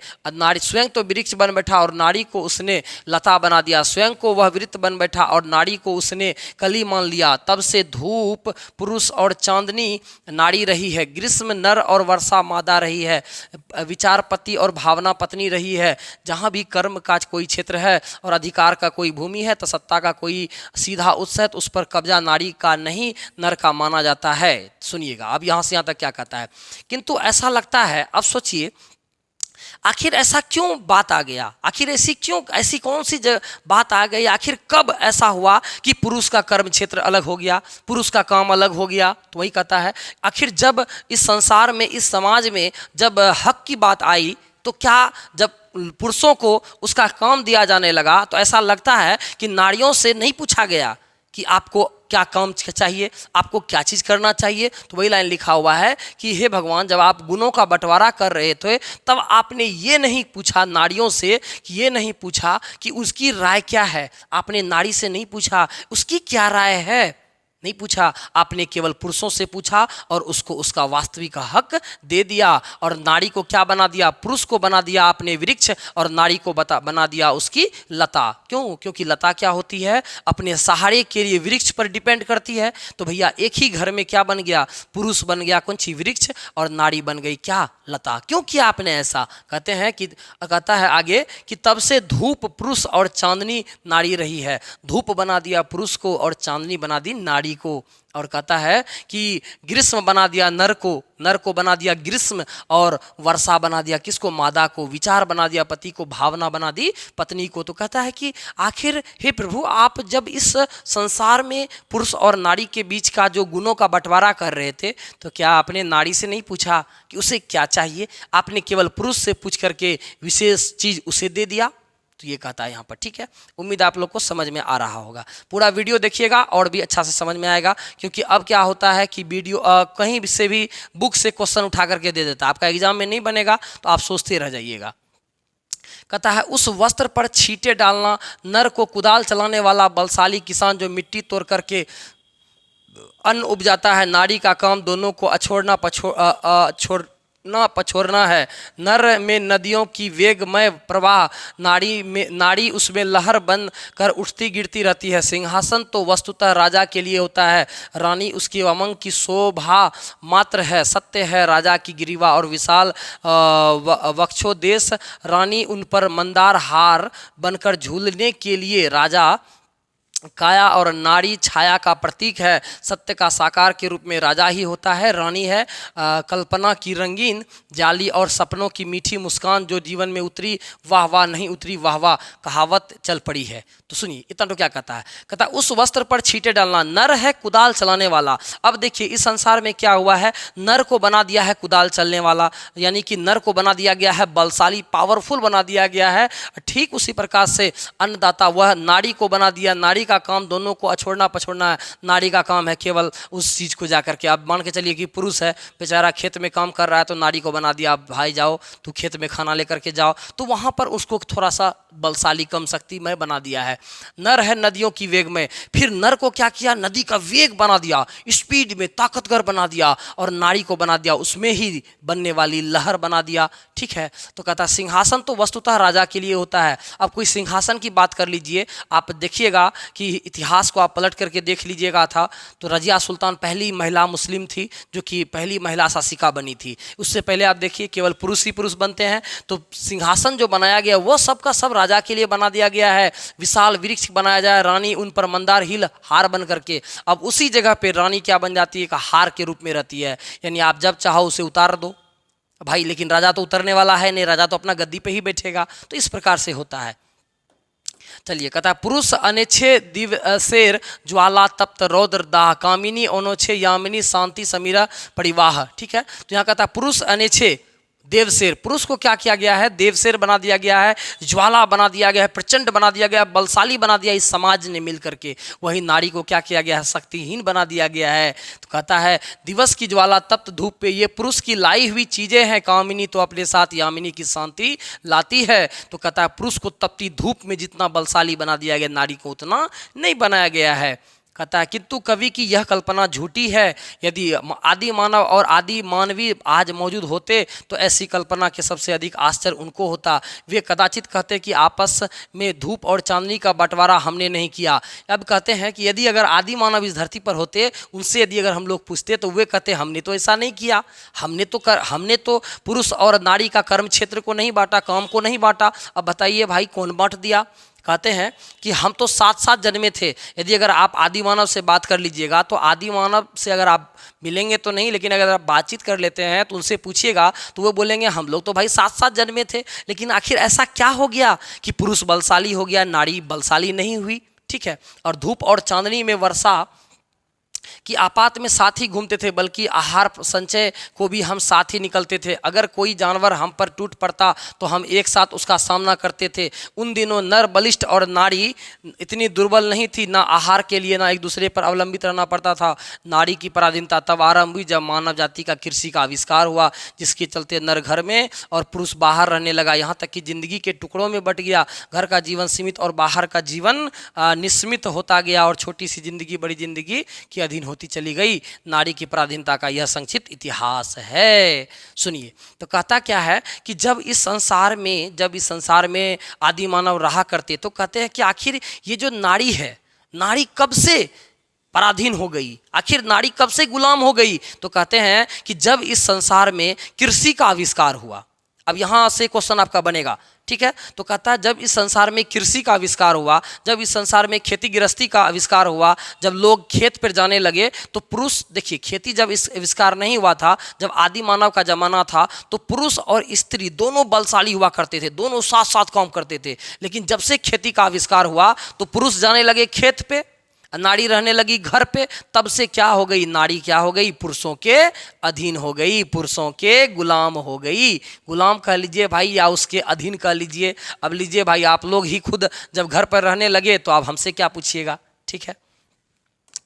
S1: लता बना दिया। स्वयं को वह वृत्त बन बैठा और नारी को उसने कली मान लिया। तब से धूप पुरुष और चांदनी नारी रही है, ग्रीष्म नर और वर्षा मादा रही है, विचार पति और भावना पत्नी रही है। जहाँ भी कर्म का कोई क्षेत्र है और अधिकार का कोई भूमि है तो सत्ता का कोई सीधा उत्स है तो उस पर कब्जा नारी का नहीं नर का माना जाता है। सुनिएगा अब यहाँ से यहाँ तक क्या कहता है। किंतु ऐसा लगता है, अब सोचिए आखिर ऐसा क्यों बात आ गया, आखिर ऐसी कौन सी बात आ गई, आखिर कब ऐसा हुआ कि पुरुष का कर्म क्षेत्र अलग हो गया, पुरुष का काम अलग हो गया। तो वही कहता है आखिर जब इस संसार में, इस समाज में जब हक की बात आई तो क्या जब पुरुषों को उसका काम दिया जाने लगा तो ऐसा लगता है कि नारियों से नहीं पूछा गया कि आपको क्या काम चाहिए, आपको क्या चीज़ करना चाहिए। तो वही लाइन लिखा हुआ है कि हे भगवान, जब आप गुणों का बंटवारा कर रहे थे तब आपने ये नहीं पूछा नारियों से, कि ये नहीं पूछा कि उसकी राय क्या है। आपने नारी से नहीं पूछा उसकी क्या राय है, नहीं पूछा। आपने केवल पुरुषों से पूछा और उसको उसका वास्तविक हक दे दिया। और नारी को क्या बना दिया, पुरुष को बना दिया आपने वृक्ष और नारी को बना दिया उसकी लता। क्यों? क्योंकि लता क्या होती है, अपने सहारे के लिए वृक्ष पर डिपेंड करती है। तो भैया एक ही घर में क्या बन गया, पुरुष बन गया कौन सी, वृक्ष, और नारी बन गई क्या, लता। क्यों किया आपने ऐसा? कहते हैं कि कहता है आगे कि तब से धूप पुरुष और चांदनी नारी रही है। धूप बना दिया पुरुष को और चांदनी बना दी नारी को। और कहता है कि ग्रीष्म बना दिया नर को बना दिया ग्रीष्म, और वर्षा बना दिया किसको, मादा को, विचार बना दिया पति को, भावना बना दी पत्नी को। तो कहता है कि आखिर हे प्रभु, आप जब इस संसार में पुरुष और नारी के बीच का जो गुणों का बंटवारा कर रहे थे तो क्या आपने नारी से नहीं पूछा कि उसे क्या चाहिए, आपने केवल पुरुष से पूछ करके विशेष चीज़ उसे दे दिया। तो ये कहता है यहाँ पर। ठीक है, उम्मीद आप लोग को समझ में आ रहा होगा। पूरा वीडियो देखिएगा और भी अच्छा से समझ में आएगा, क्योंकि अब क्या होता है कि वीडियो कहीं से भी बुक से क्वेश्चन उठा करके दे देता है, आपका एग्जाम में नहीं बनेगा तो आप सोचते रह जाइएगा। कहता है उस वस्त्र पर छींटे डालना, नर को कुदाल चलाने वाला बलशाली किसान जो मिट्टी तोड़ करके अन्न उपजाता है, नारी का काम दोनों को पछोड़ना है। नर में नदियों की वेगमय प्रवाह, नारी उसमें लहर बन कर उठती गिरती रहती है। सिंहासन तो वस्तुतः राजा के लिए होता है, रानी उसकी उमंग की शोभा मात्र है। सत्य है राजा की गिरीवा और विशाल वक्षोदेश, रानी उन पर मंदार हार बनकर झूलने के लिए। राजा काया और नारी छाया का प्रतीक है, सत्य का साकार के रूप में राजा ही होता है। रानी है कल्पना की रंगीन जाली और सपनों की मीठी मुस्कान जो जीवन में उतरी वाह वाह नहीं उतरी वाह वाह कहावत चल पड़ी है। तो सुनिए इतना तो क्या कहता है, कहता है उस वस्त्र पर छींटे डालना, नर है कुदाल चलाने वाला। अब देखिए इस संसार में क्या हुआ है, नर को बना दिया है कुदाल चलने वाला, यानी कि नर को बना दिया गया है बलशाली, पावरफुल बना दिया गया है। ठीक उसी प्रकार से अन्नदाता वह नारी को बना दिया, नारी का काम दोनों को अछोड़ना पछोड़ना है। नारी का काम है केवल उस चीज़ को जा करके, आप मान के चलिए कि पुरुष है बेचारा खेत में काम कर रहा है तो नारी को बना दिया, भाई जाओ तू खेत में खाना लेकर के जाओ, तो वहाँ पर उसको थोड़ा सा बलशाली कम शक्तिमय बना दिया है। नर है नदियों की वेग में, फिर नर को क्या किया, नदी का वेग बना दिया, स्पीड में ताकतवर बना दिया, और नारी को बना दिया उसमें ही बनने वाली लहर बना दिया। ठीक है, तो कहता सिंहासन तो वस्तुतः राजा के लिए होता है। अब कोई सिंहासन की बात कर लीजिए, आप देखिएगा कि इतिहास को आप पलट करके देख लीजिएगा था तो रजिया सुल्तान पहली महिला मुस्लिम थी जो कि पहली महिला शासिका बनी थी। उससे पहले आप देखिए केवल पुरुष ही पुरुष बनते हैं। तो सिंहासन जो बनाया गया वो सब का सब राजा के लिए बना दिया गया है। विशाल वृक्ष बनाया जाए, रानी उन पर मंदार हिल हार बन करके, अब उसी जगह पे रानी क्या बन जाती है, हार के रूप में रहती है, यानी आप जब चाहो उसे उतार दो भाई, लेकिन राजा तो उतरने वाला है नहीं, राजा तो अपना गद्दी पे ही बैठेगा। तो इस प्रकार से होता है। चलिए कहता है पुरुष अनेच्छे दिव शेर ज्वाला तप्त रौद्र दाह, कामिनी अनोच्छे यामिनी शांति समीरा परिवाह। ठीक है, तो यहाँ कहता है पुरुष अनेच्छे देवशेर, पुरुष को क्या किया गया है? देवशेर बना दिया गया है, ज्वाला बना दिया गया है, प्रचंड बना दिया गया है, बलशाली बना दिया इस समाज ने मिल करके। वही नारी को क्या किया गया है? शक्तिहीन बना दिया गया है। तो कहता है दिवस की ज्वाला तप्त धूप पे, ये पुरुष की लाई हुई चीजें हैं, कामिनी तो अपने साथ यामिनी की शांति लाती है। तो कहता है पुरुष को तपती धूप में जितना बलशाली बना दिया गया, नारी को उतना नहीं बनाया गया है। कहता है किंतु कवि की यह कल्पना झूठी है। यदि आदि मानव और आदि मानवी आज मौजूद होते तो ऐसी कल्पना के सबसे अधिक आश्चर्य उनको होता। वे कदाचित कहते कि आपस में धूप और चांदनी का बंटवारा हमने नहीं किया। अब कहते हैं कि यदि अगर आदि मानव इस धरती पर होते, उनसे यदि अगर हम लोग पूछते तो वे कहते हमने तो ऐसा नहीं किया, हमने तो पुरुष और नारी का कर्म क्षेत्र को नहीं बांटा, काम को नहीं बांटा। अब बताइए भाई कौन बांट दिया? कहते हैं कि हम तो साथ साथ जन्मे थे। यदि अगर आप आदि मानव से बात कर लीजिएगा तो आदि मानव से अगर आप मिलेंगे तो नहीं, लेकिन अगर आप बातचीत कर लेते हैं तो उनसे पूछिएगा तो वो बोलेंगे हम लोग तो भाई साथ साथ जन्मे थे। लेकिन आखिर ऐसा क्या हो गया कि पुरुष बलशाली हो गया, नारी बलशाली नहीं हुई? ठीक है। और धूप और चांदनी में वर्षा कि आपात में साथ ही घूमते थे, बल्कि आहार संचय को भी हम साथ ही निकलते थे। अगर कोई जानवर हम पर टूट पड़ता तो हम एक साथ उसका सामना करते थे। उन दिनों नर बलिष्ठ और नारी इतनी दुर्बल नहीं थी, ना आहार के लिए ना एक दूसरे पर अवलंबित रहना पड़ता था। नारी की पराधीनता तब आरंभ हुई जब मानव जाति का कृषि का आविष्कार हुआ, जिसके चलते नर घर में और पुरुष बाहर रहने लगा। यहाँ तक कि जिंदगी के टुकड़ों में बट गया। घर का जीवन सीमित और बाहर का जीवन निस्मित होता गया, और छोटी सी जिंदगी बड़ी जिंदगी की अधीन होती चली गई। नारी की पराधीनता का यह संक्षिप्त इतिहास है। सुनिए, तो कहता क्या है कि जब इस संसार में आदि मानव रहा करते, तो कहते हैं कि आखिर ये जो नारी है, नारी कब से पराधीन हो गई? आखिर नारी कब से गुलाम हो गई? तो कहते हैं कि जब इस संसार में कृषि का आविष्कार हुआ। अब यहाँ से क्वेश्चन आपका बनेगा, ठीक है। तो कहता है जब इस संसार में कृषि का आविष्कार हुआ, जब इस संसार में खेती गृहस्थी का आविष्कार हुआ, जब लोग खेत पर जाने लगे, तो पुरुष, देखिए खेती जब इस आविष्कार नहीं हुआ था, जब आदि मानव का जमाना था, तो पुरुष और स्त्री दोनों बलशाली हुआ करते थे, दोनों साथ साथ काम करते थे। लेकिन जब से खेती का आविष्कार हुआ तो पुरुष जाने लगे खेत पे, नारी रहने लगी घर पे। तब से क्या हो गई? नारी क्या हो गई? पुरुषों के अधीन हो गई, पुरुषों के गुलाम हो गई। गुलाम कह लीजिए भाई या उसके अधीन कह लीजिए। अब लीजिए भाई, आप लोग ही खुद जब घर पर रहने लगे तो आप हमसे क्या पूछिएगा, ठीक है।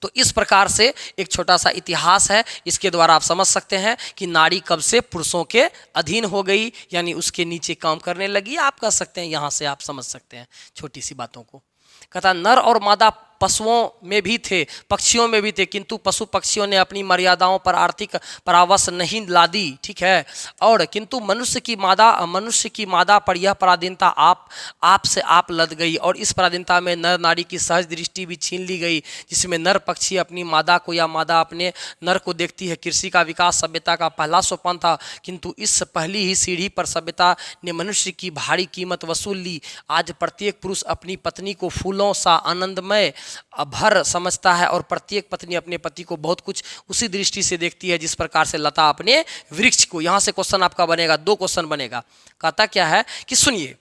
S1: तो इस प्रकार से एक छोटा सा इतिहास है, इसके द्वारा आप समझ सकते हैं कि नारी कब से पुरुषों के अधीन हो गई, यानी उसके नीचे काम करने लगी। आप कह सकते हैं, यहाँ से आप समझ सकते हैं छोटी सी बातों को। कहता नर और मादा पशुओं में भी थे, पक्षियों में भी थे, किंतु पशु पक्षियों ने अपनी मर्यादाओं पर आर्थिक परावश नहीं लादी, ठीक है। और किंतु मनुष्य की मादा पर यह पराधीनता आप से आप लद गई, और इस पराधीनता में नर नारी की सहज दृष्टि भी छीन ली गई, जिसमें नर पक्षी अपनी मादा को या मादा अपने नर को देखती है। कृषि का विकास सभ्यता का पहला सोपान था, किंतु इस पहली ही सीढ़ी पर सभ्यता ने मनुष्य की भारी कीमत वसूल ली। आज प्रत्येक पुरुष अपनी पत्नी को फूलों सा आनंदमय भर समझता है, और प्रत्येक पत्नी अपने पति को बहुत कुछ उसी दृष्टि से देखती है जिस प्रकार से लता अपने वृक्ष को। यहां से क्वेश्चन आपका बनेगा, 2 क्वेश्चन बनेगा। कहता क्या है कि सुनिए,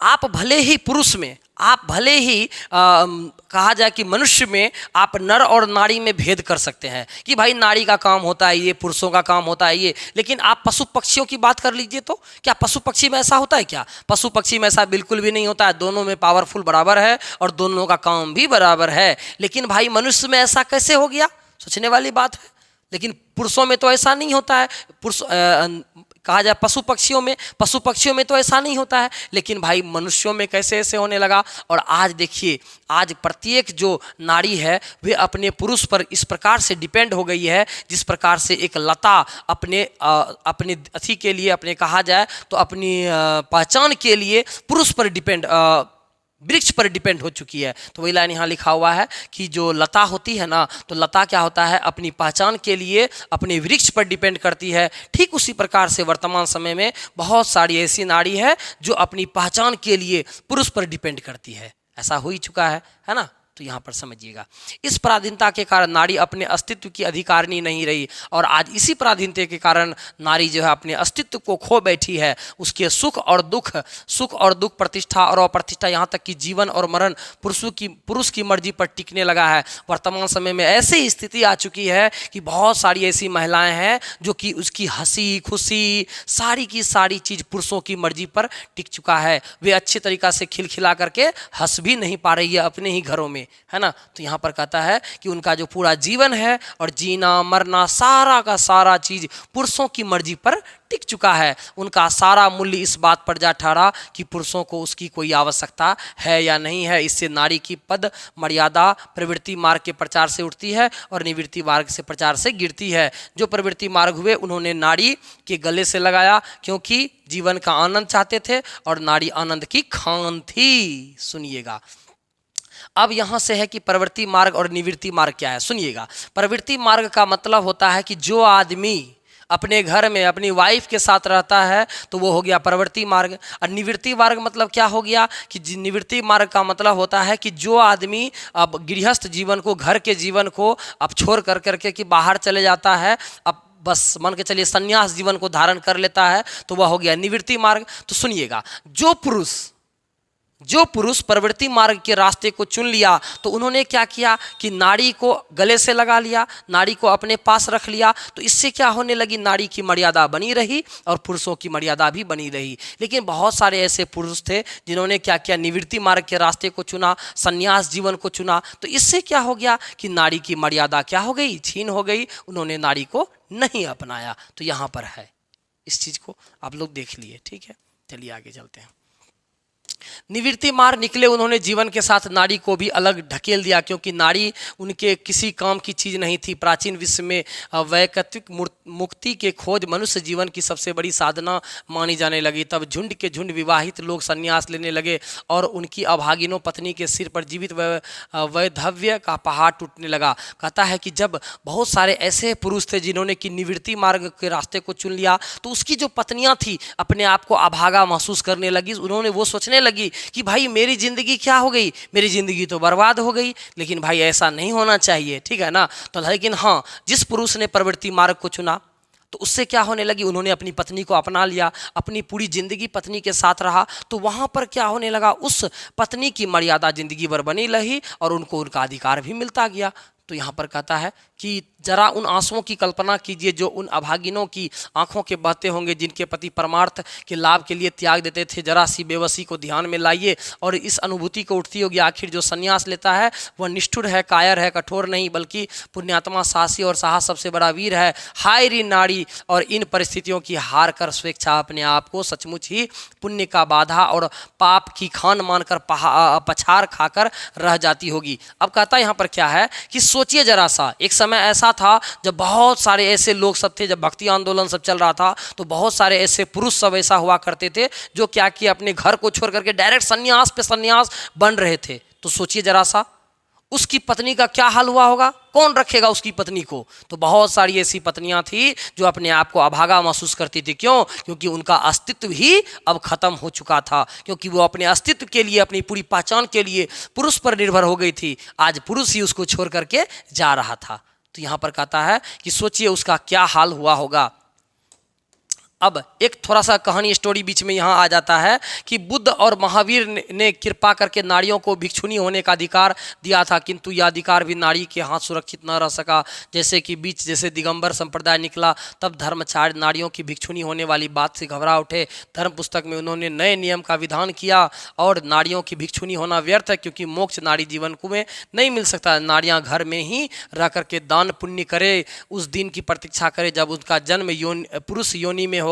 S1: आप भले ही पुरुष में, आप भले ही कहा जाए कि मनुष्य में आप नर और नारी में भेद कर सकते हैं कि भाई नारी का काम होता है ये, पुरुषों का काम होता है ये। लेकिन आप पशु पक्षियों की बात कर लीजिए, तो क्या पशु पक्षी में ऐसा होता है? क्या पशु पक्षी में ऐसा बिल्कुल भी नहीं होता है। दोनों में पावरफुल बराबर है और दोनों का काम भी बराबर है। लेकिन भाई मनुष्य में ऐसा कैसे हो गया? सोचने वाली बात है। लेकिन पुरुषों में तो ऐसा नहीं होता है। पुरुष कहा जाए पशु पक्षियों में तो ऐसा नहीं होता है। लेकिन भाई मनुष्यों में कैसे ऐसे होने लगा? और आज देखिए, आज प्रत्येक जो नारी है वे अपने पुरुष पर इस प्रकार से डिपेंड हो गई है, जिस प्रकार से एक लता अपने अथी के लिए, अपने कहा जाए तो अपनी पहचान के लिए पुरुष पर डिपेंड, वृक्ष पर डिपेंड हो चुकी है। तो वही लाइन यहाँ लिखा हुआ है कि जो लता होती है ना, तो लता क्या होता है? अपनी पहचान के लिए अपने वृक्ष पर डिपेंड करती है। ठीक उसी प्रकार से वर्तमान समय में बहुत सारी ऐसी नारी है जो अपनी पहचान के लिए पुरुष पर डिपेंड करती है। ऐसा हो ही चुका है ना। तो यहाँ पर समझिएगा, इस पराधीनता के कारण नारी अपने अस्तित्व की अधिकारिणी नहीं रही और आज इसी पराधीनता के कारण नारी जो है अपने अस्तित्व को खो बैठी है। उसके सुख और दुख, प्रतिष्ठा और अप्रतिष्ठा, यहाँ तक कि जीवन और मरण पुरुष की मर्जी पर टिकने लगा है। वर्तमान समय में ऐसी स्थिति आ चुकी है कि बहुत सारी ऐसी महिलाएं हैं जो कि उसकी हंसी खुशी सारी की सारी चीज़ पुरुषों की मर्जी पर टिक चुका है। वे अच्छी तरीक़ा से खिलखिला करके हंस भी नहीं पा रही है अपने ही घरों में, है ना। तो यहाँ पर कहता है कि उनका जो पूरा जीवन है और जीना मरना सारा का सारा चीज़ पुरुषों की मर्जी पर टिक चुका है। उनका सारा मूल्य इस बात पर जा ठहरा कि पुरुषों को उसकी कोई आवश्यकता है या नहीं है। इससे नारी की पद मर्यादा प्रवृत्ति मार्ग के प्रचार से उठती है और निवृत्ति मार्ग से प्रचार से गिरती है। जो प्रवृत्ति मार्ग हुए उन्होंने नारी के गले से लगाया, क्योंकि जीवन का आनंद चाहते थे और नारी आनंद की खान थी। सुनिएगा, अब यहाँ से है कि प्रवृत्ति मार्ग और निवृत्ति मार्ग क्या है। सुनिएगा, प्रवृत्ति मार्ग का मतलब होता है कि जो आदमी अपने घर में अपनी वाइफ के साथ रहता है तो वो हो गया प्रवृत्ति मार्ग। और निवृत्ति मार्ग मतलब क्या हो गया कि निवृत्ति मार्ग का मतलब होता है कि जो आदमी अब गृहस्थ जीवन को, घर के जीवन को अब छोड़ कर करके कि बाहर चले जाता है, अब बस मान के चलिए संन्यास जीवन को धारण कर लेता है, तो वह हो गया निवृत्ति मार्ग। तो सुनिएगा, जो पुरुष प्रवृत्ति मार्ग के रास्ते को चुन लिया तो उन्होंने क्या किया कि नारी को गले से लगा लिया, नारी को अपने पास रख लिया। तो इससे क्या होने लगी, नारी की मर्यादा बनी रही और पुरुषों की मर्यादा भी बनी रही। लेकिन बहुत सारे ऐसे पुरुष थे जिन्होंने क्या किया, निवृत्ति मार्ग के रास्ते को चुना, संन्यास जीवन को चुना। तो इससे क्या हो गया कि नारी की मर्यादा क्या हो गई, छीन हो गई। उन्होंने नारी को नहीं अपनाया। तो यहाँ पर है, इस चीज़ को आप लोग देख लिए, ठीक है। चलिए आगे चलते हैं। निवृत्ति मार्ग निकले, उन्होंने जीवन के साथ नारी को भी अलग ढकेल दिया, क्योंकि नारी उनके किसी काम की चीज़ नहीं थी। प्राचीन विश्व में वैकल्पिक मुक्ति के खोज मनुष्य जीवन की सबसे बड़ी साधना मानी जाने लगी। तब झुंड के झुंड विवाहित लोग संन्यास लेने लगे और उनकी अभागिनों पत्नी के सिर पर जीवित वैधव्य का पहाड़ टूटने लगा। कहता है कि जब बहुत सारे ऐसे पुरुष थे जिन्होंने कि निवृत्ति मार्ग के रास्ते को चुन लिया, तो उसकी जो पत्नियां थी अपने आप को अभागा महसूस करने लगी। उन्होंने वो सोचने लगी कि भाई मेरी जिंदगी क्या हो गई, मेरी जिंदगी तो बर्बाद हो गई। लेकिन भाई ऐसा नहीं होना चाहिए, ठीक है ना। तो लेकिन हाँ, जिस पुरुष ने प्रवृत्ति मार्ग को चुना तो उससे क्या होने लगी, उन्होंने अपनी पत्नी को अपना लिया, अपनी पूरी जिंदगी पत्नी के साथ रहा। तो वहाँ पर क्या होने लगा, उस पत्नी की मर्यादा जिंदगी भर बनी रही और उनको उनका अधिकार भी मिलता गया। तो यहाँ पर कहता है कि जरा उन आंसुओं की कल्पना कीजिए जो उन अभागिनों की आंखों के बहते होंगे, जिनके पति परमार्थ के लाभ के लिए त्याग देते थे। जरा सी बेबसी को ध्यान में लाइए और इस अनुभूति को उठती होगी, आखिर जो संन्यास लेता है वह निष्ठुर है, कायर है, कठोर नहीं, बल्कि पुण्यात्मा, साहसी और साहस सबसे बड़ा वीर है। हाय री नारी, और इन परिस्थितियों की हार कर स्वेच्छा अपने आप को सचमुच ही पुण्य का बाधा और पाप की खान मानकर पछाड़ खाकर रह जाती होगी। अब कहता है यहाँ पर क्या है कि सोचिए जरा सा, एक समय ऐसा था जब बहुत सारे ऐसे लोग सब थे, जब भक्ति आंदोलन सब चल रहा था, तो बहुत सारे ऐसे पुरुष सब ऐसा हुआ करते थे जो क्या किया, अपने घर को छोड़ करके डायरेक्ट संन्यास पे संन्यास बन रहे थे। तो सोचिए जरा सा, उसकी पत्नी का क्या हाल हुआ होगा, कौन रखेगा उसकी पत्नी को। तो बहुत सारी ऐसी पत्नियां थी जो अपने आप को अभागा महसूस करती थी। क्यों? क्योंकि उनका अस्तित्व ही अब खत्म हो चुका था, क्योंकि वो अपने अस्तित्व के लिए, अपनी पूरी पहचान के लिए पुरुष पर निर्भर हो गई थी। आज पुरुष ही उसको छोड़ करके जा रहा था। तो यहाँ पर कहता है कि सोचिए उसका क्या हाल हुआ होगा। अब एक थोड़ा सा कहानी स्टोरी बीच में यहाँ आ जाता है कि बुद्ध और महावीर ने कृपा करके नारियों को भिक्षुणी होने का अधिकार दिया था, किंतु यह अधिकार भी नारी के हाथ सुरक्षित न रह सका। जैसे दिगंबर संप्रदाय निकला, तब धर्माचार्य नारियों की भिक्षुणी होने वाली बात से घबरा उठे। धर्म पुस्तक में उन्होंने नए नियम का विधान किया और नारियों की भिक्षुणी होना व्यर्थ है, क्योंकि मोक्ष नारी जीवन को में नहीं मिल सकता। नारियाँ घर में ही रह करके दान पुण्य करे, उस दिन की प्रतीक्षा करे जब उनका जन्म पुरुष योनि में होगा।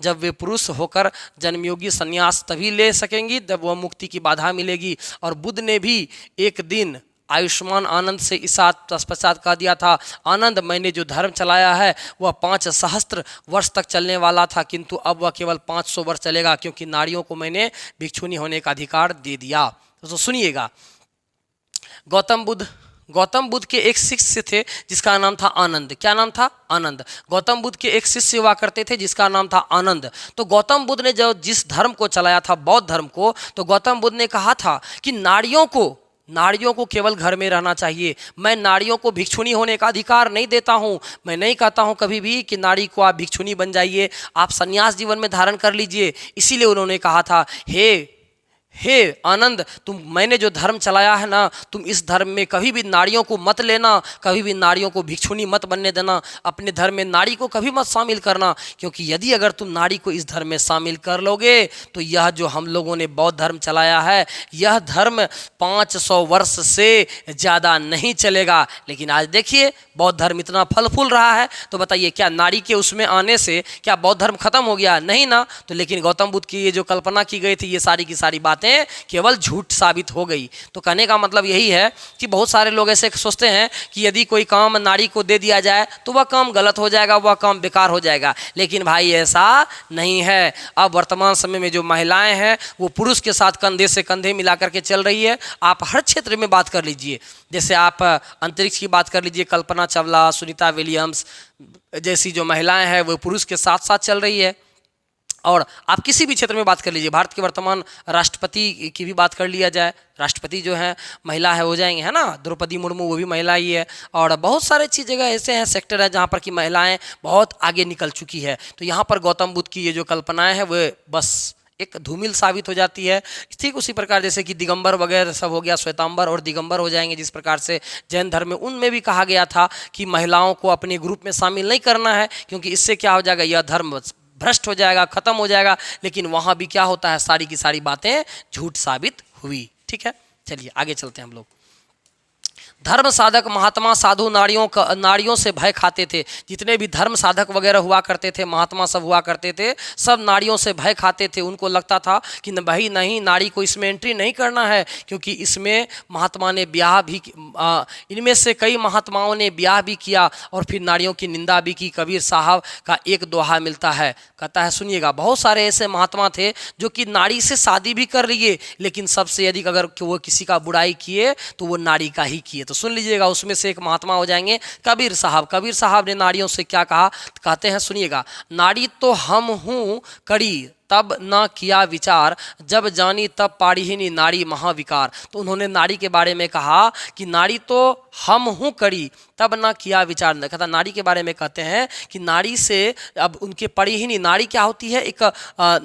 S1: जब वे पुरुष होकर जन्मयोगी संन्यास तभी ले सकेंगी जब वह मुक्ति की बाधा मिलेगी। और बुद्ध ने भी एक दिन आयुष्मान आनंद से इस पश्चात कह दिया था, आनंद, मैंने जो धर्म चलाया है वह 5 सहस्त्र वर्ष तक चलने वाला था, किंतु अब वह केवल 500 वर्ष चलेगा, क्योंकि नारियों को मैंने भिक्षुणी होने का अधिकार दे दिया। तो सुनिएगा, गौतम बुद्ध के एक शिष्य थे जिसका नाम था आनंद। क्या नाम था? आनंद। गौतम बुद्ध के एक शिष्य हुआ करते थे जिसका नाम था आनंद। तो गौतम बुद्ध ने जो जिस धर्म को चलाया था, बौद्ध धर्म को, तो गौतम बुद्ध ने कहा था कि नारियों को केवल घर में रहना चाहिए। मैं नारियों को भिक्षुणी होने का अधिकार नहीं देता हूँ। मैं नहीं कहता हूँ कभी भी कि नारी को आप भिक्षुणी बन जाइए, आप संन्यास जीवन में धारण कर लीजिए। इसीलिए उन्होंने कहा था, हे आनंद, मैंने जो धर्म चलाया है ना, तुम इस धर्म में कभी भी नारियों को मत लेना, कभी भी नारियों को भिक्षुणी मत बनने देना, अपने धर्म में नारी को कभी मत शामिल करना, क्योंकि यदि अगर तुम नारी को इस धर्म में शामिल कर लोगे तो यह जो हम लोगों ने बौद्ध धर्म चलाया है, यह धर्म 500 वर्ष से ज़्यादा नहीं चलेगा। लेकिन आज देखिए बौद्ध धर्म इतना फल फूल रहा है, तो बताइए क्या नारी के उसमें आने से क्या बौद्ध धर्म खत्म हो गया? नहीं ना। तो लेकिन गौतम बुद्ध की ये जो कल्पना की गई थी, ये सारी की सारी बातें केवल झूठ साबित हो गई। तो कहने का मतलब यही है कि बहुत सारे लोग ऐसे सोचते हैं कि यदि कोई काम नारी को दे दिया जाए तो वह काम गलत हो जाएगा, वह काम बेकार हो जाएगा। लेकिन भाई ऐसा नहीं है। अब वर्तमान समय में जो महिलाएं हैं वो पुरुष के साथ कंधे से कंधे मिलाकर के चल रही है। आप हर क्षेत्र में बात कर लीजिए, जैसे आप अंतरिक्ष की बात कर लीजिए, कल्पना चावला, सुनीता विलियम्स जैसी जो महिलाएं हैं वो पुरुष के साथ साथ चल रही है। और आप किसी भी क्षेत्र में बात कर लीजिए, भारत के वर्तमान राष्ट्रपति की भी बात कर लिया जाए, राष्ट्रपति जो है महिला है, हो जाएंगे, है ना, द्रौपदी मुर्मू, वो भी महिला ही है। और बहुत सारे अच्छी जगह ऐसे हैं, सेक्टर है जहाँ पर कि महिलाएं बहुत आगे निकल चुकी है। तो यहाँ पर गौतम बुद्ध की ये जो कल्पनाएं हैं वो बस एक धूमिल साबित हो जाती है। ठीक उसी प्रकार जैसे कि दिगंबर वगैरह सब हो गया, श्वेतांबर और दिगंबर हो जाएंगे, जिस प्रकार से जैन धर्म में उनमें भी कहा गया था कि महिलाओं को अपने ग्रुप में शामिल नहीं करना है, क्योंकि इससे क्या हो जाएगा, यह धर्म भ्रष्ट हो जाएगा, खत्म हो जाएगा। लेकिन वहाँ भी क्या होता है, सारी की सारी बातें झूठ साबित हुई। ठीक है, चलिए आगे चलते हैं हम लोग। धर्म साधक महात्मा साधु नारियों से भय खाते थे। जितने भी धर्म साधक वगैरह हुआ करते थे, महात्मा सब हुआ करते थे, सब नारियों से भय खाते थे। उनको लगता था कि भाई नहीं, नारी को इसमें एंट्री नहीं करना है, क्योंकि इसमें महात्मा ने ब्याह भी, इनमें से कई महात्माओं ने ब्याह भी किया और फिर नारियों की निंदा भी की। कबीर साहब का एक दोहा मिलता है, कहता है सुनिएगा, बहुत सारे ऐसे महात्मा थे जो कि नारी से शादी भी कर लिए, लेकिन सबसे अधिक अगर वो किसी का बुराई किए तो वो नारी का ही किए। तो सुन लीजिएगा, उसमें से एक महात्मा हो जाएंगे कबीर साहब। कबीर साहब ने नारियों से क्या कहा, कहते हैं सुनिएगा, नारी तो हम हूँ कड़ी तब ना किया विचार, जब जानी तब पाड़िहिनी नारी महाविकार। तो उन्होंने नारी के बारे में कहा कि नारी तो हम हूँ कड़ी तब ना किया विचार। कहता नारी के बारे में कहते हैं कि नारी से अब उनके पाड़िहिनी, नारी क्या होती है, एक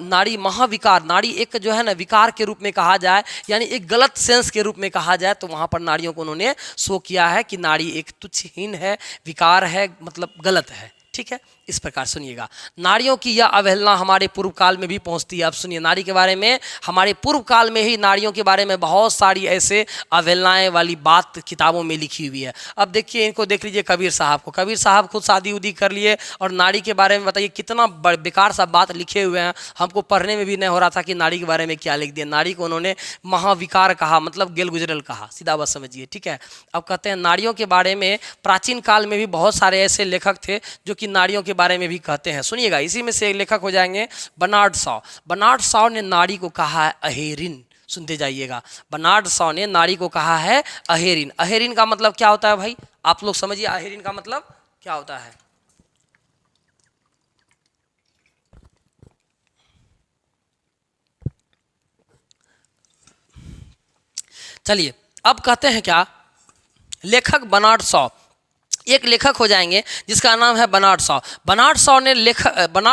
S1: नारी महाविकार, नारी एक जो है ना विकार के रूप में कहा जाए, यानी एक गलत सेंस के रूप में कहा जाए, तो वहाँ पर नारियों को उन्होंने शो किया है कि नारी एक तुच्छहीन है, विकार है, मतलब गलत है। ठीक है, इस प्रकार सुनिएगा, नारियों की यह अवहेलना हमारे पूर्व काल में भी पहुंचती है। अब सुनिए, नारी के बारे में हमारे पूर्व काल में ही नारियों के बारे में बहुत सारी ऐसे अवहेलनाएं वाली बात किताबों में लिखी हुई है। अब देखिए, इनको देख लीजिए कबीर साहब को, कबीर साहब खुद शादी उदी कर लिए और नारी के बारे में बताइए कितना बेकार सा बात लिखे हुए हैं। हमको पढ़ने में भी नहीं हो रहा था कि नारी के बारे में क्या लिख दिया। नारी को उन्होंने महाविकार कहा, मतलब गेल गुजरल कहा, सीधा बात समझिए। ठीक है, अब कहते हैं नारियों के बारे में प्राचीन काल में भी बहुत सारे ऐसे लेखक थे जो कि नारियों के बारे में भी कहते हैं। सुनिएगा, इसी में से एक लेखक हो जाएंगे बर्नार्ड शॉ। बर्नार्ड शॉ ने नारी को कहा है अहेरिन। सुनते जाइएगा, बर्नार्ड शॉ ने नारी को कहा है अहेरिन। अहेरिन का मतलब क्या होता है भाई, आप लोग समझिए, अहेरिन का मतलब क्या होता है। चलिए, अब कहते हैं क्या, लेखक बर्नार्ड शॉ, एक लेखक हो जाएंगे जिसका नाम है बर्नार्ड शॉ। बर्नार्ड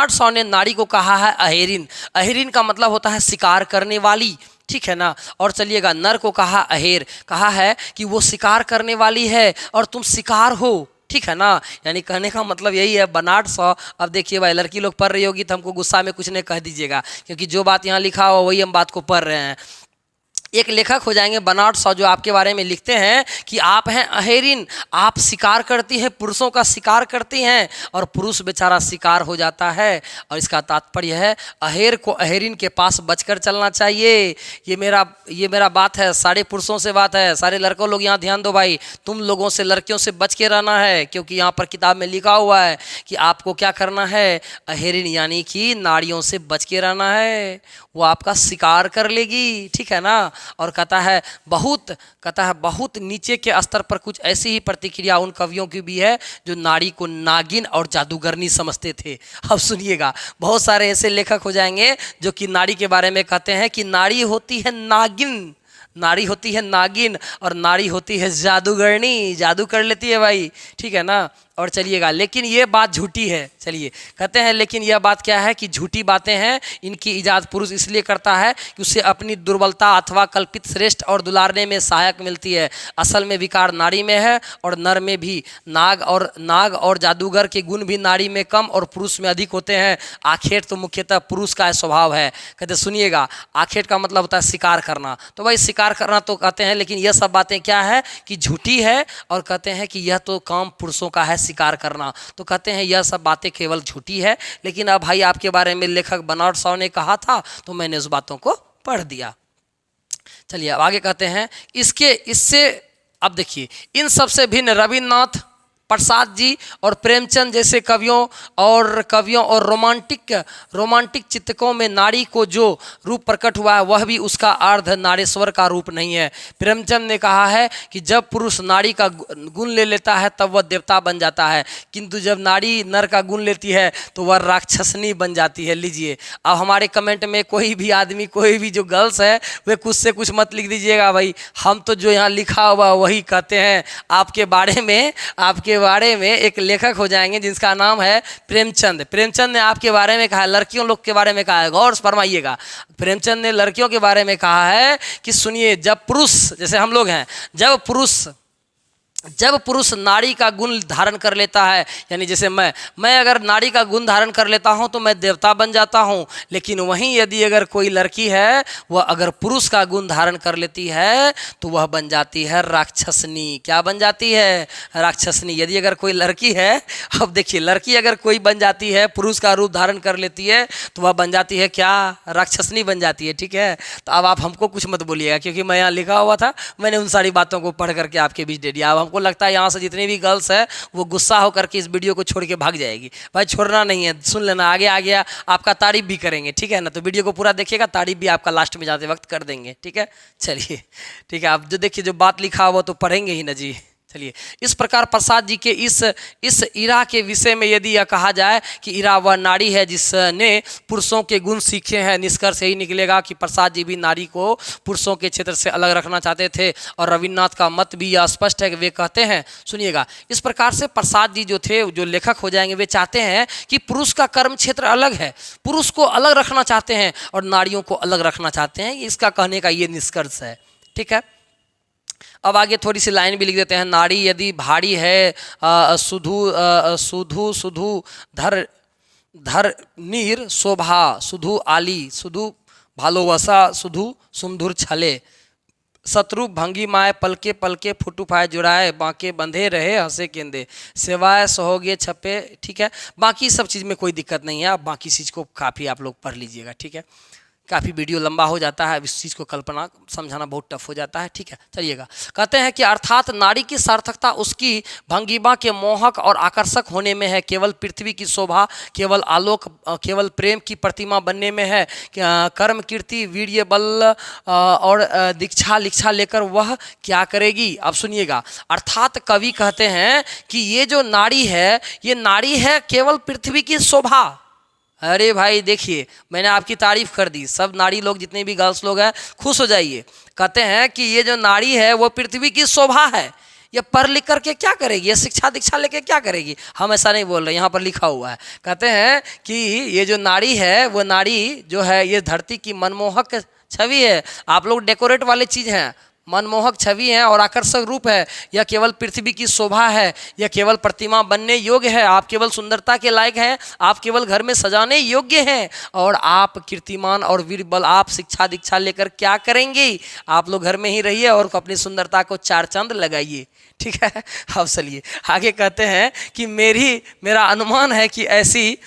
S1: शॉ ने नारी को कहा है अहेरिन। अहेरिन का मतलब होता है शिकार करने वाली। ठीक है ना। और चलिएगा, नर को कहा अहेर, कहा है कि वो शिकार करने वाली है और तुम शिकार हो। ठीक है ना, यानी कहने का मतलब यही है बर्नार्ड शॉ। अब देखिए भाई, लड़की लोग पढ़ रही होगी तो हमको गुस्सा में कुछ नहीं कह दीजिएगा, क्योंकि जो बात यहाँ लिखा हुआ वही हम बात को पढ़ रहे हैं। एक लेखक हो जाएंगे बर्नार्ड शॉ, जो आपके बारे में लिखते हैं कि आप हैं अहेरिन, आप शिकार करती हैं, पुरुषों का शिकार करती हैं और पुरुष बेचारा शिकार हो जाता है। और इसका तात्पर्य है अहेर को अहेरिन के पास बचकर चलना चाहिए। ये मेरा बात है, सारे पुरुषों से बात है। सारे लड़कों लोग यहाँ ध्यान दो भाई, तुम लोगों से लड़कियों से बच के रहना है, क्योंकि यहाँ पर किताब में लिखा हुआ है कि आपको क्या करना है, अहेरिन यानी कि नारियों से बच के रहना है, वो आपका शिकार कर लेगी। ठीक है ना। और कहता है बहुत नीचे के स्तर पर कुछ ऐसी ही प्रतिक्रिया उन कवियों की भी है जो नारी को नागिन और जादूगरनी समझते थे। अब सुनिएगा, बहुत सारे ऐसे लेखक हो जाएंगे जो कि नारी के बारे में कहते हैं कि नारी होती है नागिन। नारी होती है नागिन और नारी होती है जादूगरनी, जादू कर लेती है भाई, ठीक है ना। और चलिएगा, लेकिन ये बात झूठी है। चलिए कहते हैं, लेकिन यह बात क्या है कि झूठी बातें हैं, इनकी इजाज़त पुरुष इसलिए करता है कि उसे अपनी दुर्बलता अथवा कल्पित श्रेष्ठ और दुलारने में सहायक मिलती है। असल में विकार नारी में है और नर में भी। नाग और जादूगर के गुण भी नारी में कम और पुरुष में अधिक होते हैं। आखेट तो मुख्यतः पुरुष का स्वभाव है। कहते सुनिएगा, आखेट का मतलब होता है शिकार करना। तो भाई शिकार करना तो कहते हैं, लेकिन यह सब बातें क्या है कि झूठी है, और कहते हैं कि यह तो काम पुरुषों का है शिकार करना। तो कहते हैं यह सब बातें केवल झूठी है। लेकिन अब भाई आपके बारे में लेखक बर्नार्ड शॉ ने कहा था, तो मैंने उस बातों को पढ़ दिया। चलिए अब आगे कहते हैं, इससे अब देखिए, इन सबसे भिन्न रविन्द्रनाथ प्रसाद जी और प्रेमचंद जैसे कवियों और रोमांटिक चित्रकों में नारी को जो रूप प्रकट हुआ है वह भी उसका अर्ध नारेश्वर का रूप नहीं है। प्रेमचंद ने कहा है कि जब पुरुष नारी का गुण ले लेता है तब वह देवता बन जाता है, किंतु जब नारी नर का गुण लेती है तो वह राक्षसनी बन जाती है। लीजिए, अब हमारे कमेंट में कोई भी आदमी, कोई भी जो गर्ल्स है, वे कुछ से कुछ मत लिख दीजिएगा भाई। हम तो जो यहाँ लिखा हुआ वही कहते हैं। आपके बारे में एक लेखक हो जाएंगे जिसका नाम है प्रेमचंद। प्रेमचंद ने आपके बारे में कहा है, लड़कियों लोग के बारे में कहा है, गौर फरमाइएगा। प्रेमचंद ने लड़कियों के बारे में कहा है कि सुनिए, जब पुरुष, जैसे हम लोग हैं, जब पुरुष नारी का गुण धारण कर लेता है, यानी जैसे मैं अगर नारी का गुण धारण कर लेता हूं तो मैं देवता बन जाता हूं। लेकिन वहीं यदि अगर कोई लड़की है, वह अगर पुरुष का गुण धारण कर लेती है तो वह बन जाती है राक्षसनी। क्या बन जाती है? राक्षसनी। यदि अगर कोई लड़की है, अब देखिए, लड़की अगर कोई बन जाती है, पुरुष का रूप धारण कर लेती है, तो वह बन जाती है क्या? राक्षसनी बन जाती है। ठीक है, तो अब आप हमको कुछ मत बोलिएगा, क्योंकि मैं यहाँ लिखा हुआ था, मैंने उन सारी बातों को पढ़ करके आपके बीच दे दिया। अब हमको लगता है यहाँ से जितनी भी गर्ल्स है वो गुस्सा होकर के इस वीडियो को छोड़ के भाग जाएगी। भाई छोड़ना नहीं है, सुन लेना, आगे आ गया आपका तारीफ भी करेंगे, ठीक है ना। तो वीडियो को पूरा देखिएगा, तारीफ भी आपका लास्ट में जाते वक्त कर देंगे, ठीक है। चलिए ठीक है, आप जो देखिए, जो बात लिखा हुआ तो पढ़ेंगे ही ना जी। चलिए, इस प्रकार प्रसाद जी के इस इरा के विषय में यदि यह कहा जाए कि इरा वह नारी है जिसने पुरुषों के गुण सीखे हैं, निष्कर्ष यही निकलेगा कि प्रसाद जी भी नारी को पुरुषों के क्षेत्र से अलग रखना चाहते थे। और रविन्द्रनाथ का मत भी यह स्पष्ट है कि वे कहते हैं, सुनिएगा, इस प्रकार से प्रसाद जी जो थे, जो लेखक हो जाएंगे, वे चाहते हैं कि पुरुष का कर्म क्षेत्र अलग है, पुरुष को अलग रखना चाहते हैं और नारियों को अलग रखना चाहते हैं। इसका कहने का ये निष्कर्ष है, ठीक है। अब आगे थोड़ी सी लाइन भी लिख देते हैं। नारी यदि भारी है, सुधु धर नीर शोभा, सुधु आली, सुधु भालोवसा, सुधु सुंदुर छले, शत्रु भंगी माए, पलके पलके फुटू फाए जुड़ाए, बांके बंधे रहे हंसे केंदे, सेवाए सहोगे छपे। ठीक है, बाकी सब चीज़ में कोई दिक्कत नहीं है, आप बाकी चीज़ को काफ़ी आप लोग पढ़ लीजिएगा, ठीक है। काफ़ी वीडियो लंबा हो जाता है, इस चीज़ को कल्पना समझाना बहुत टफ हो जाता है, ठीक है। चलिएगा, कहते हैं कि अर्थात नारी की सार्थकता उसकी भंगिमा के मोहक और आकर्षक होने में है, केवल पृथ्वी की शोभा, केवल आलोक, केवल प्रेम की प्रतिमा बनने में है। कर्म कीर्ति वीर्य बल और दीक्षा लेकर वह क्या करेगी? अब सुनिएगा, अर्थात कवि कहते हैं कि ये जो नारी है, ये नारी है केवल पृथ्वी की शोभा। अरे भाई देखिए, मैंने आपकी तारीफ कर दी, सब नारी लोग, जितने भी गर्ल्स लोग हैं, खुश हो जाइए। कहते हैं कि ये जो नारी है वो पृथ्वी की शोभा है। ये पढ़ लिख करके क्या करेगी? ये शिक्षा दीक्षा लेके क्या करेगी? हम ऐसा नहीं बोल रहे, यहाँ पर लिखा हुआ है। कहते हैं कि ये जो नारी है, वो नारी जो है, ये धरती की मनमोहक छवि है। आप लोग डेकोरेट वाले चीज़ हैं, मनमोहक छवि है और आकर्षक रूप है। यह केवल पृथ्वी की शोभा है, यह केवल प्रतिमा बनने योग्य है। आप केवल सुंदरता के लायक हैं, आप केवल घर में सजाने योग्य हैं, और आप कीर्तिमान और वीर बल, आप शिक्षा दीक्षा लेकर क्या करेंगे? आप लोग घर में ही रहिए और अपनी सुंदरता को चार चांद लगाइए, ठीक है। अब चलिए आगे कहते हैं कि मेरा अनुमान है कि ऐसी,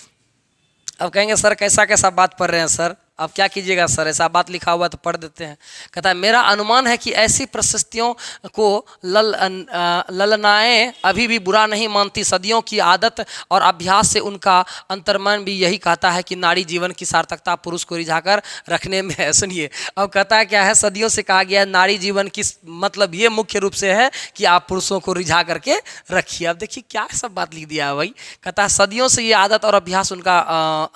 S1: अब कहेंगे सर कैसा बात पढ़ रहे हैं सर, अब क्या कीजिएगा सर, ऐसा बात लिखा हुआ है तो पढ़ देते हैं। कहता है, मेरा अनुमान है कि ऐसी प्रशस्तियों को ललनाएं अभी भी बुरा नहीं मानती। सदियों की आदत और अभ्यास से उनका अंतर्मन भी यही कहता है कि नारी जीवन की सार्थकता पुरुष को रिझाकर रखने में है। सुनिए, अब कहता है क्या है, सदियों से कहा गया है नारी जीवन की, मतलब ये मुख्य रूप से है कि आप पुरुषों को रिझा करके रखिए। अब देखिए क्या सब बात लिख दिया है भाई। कहता है सदियों से ये आदत और अभ्यास, उनका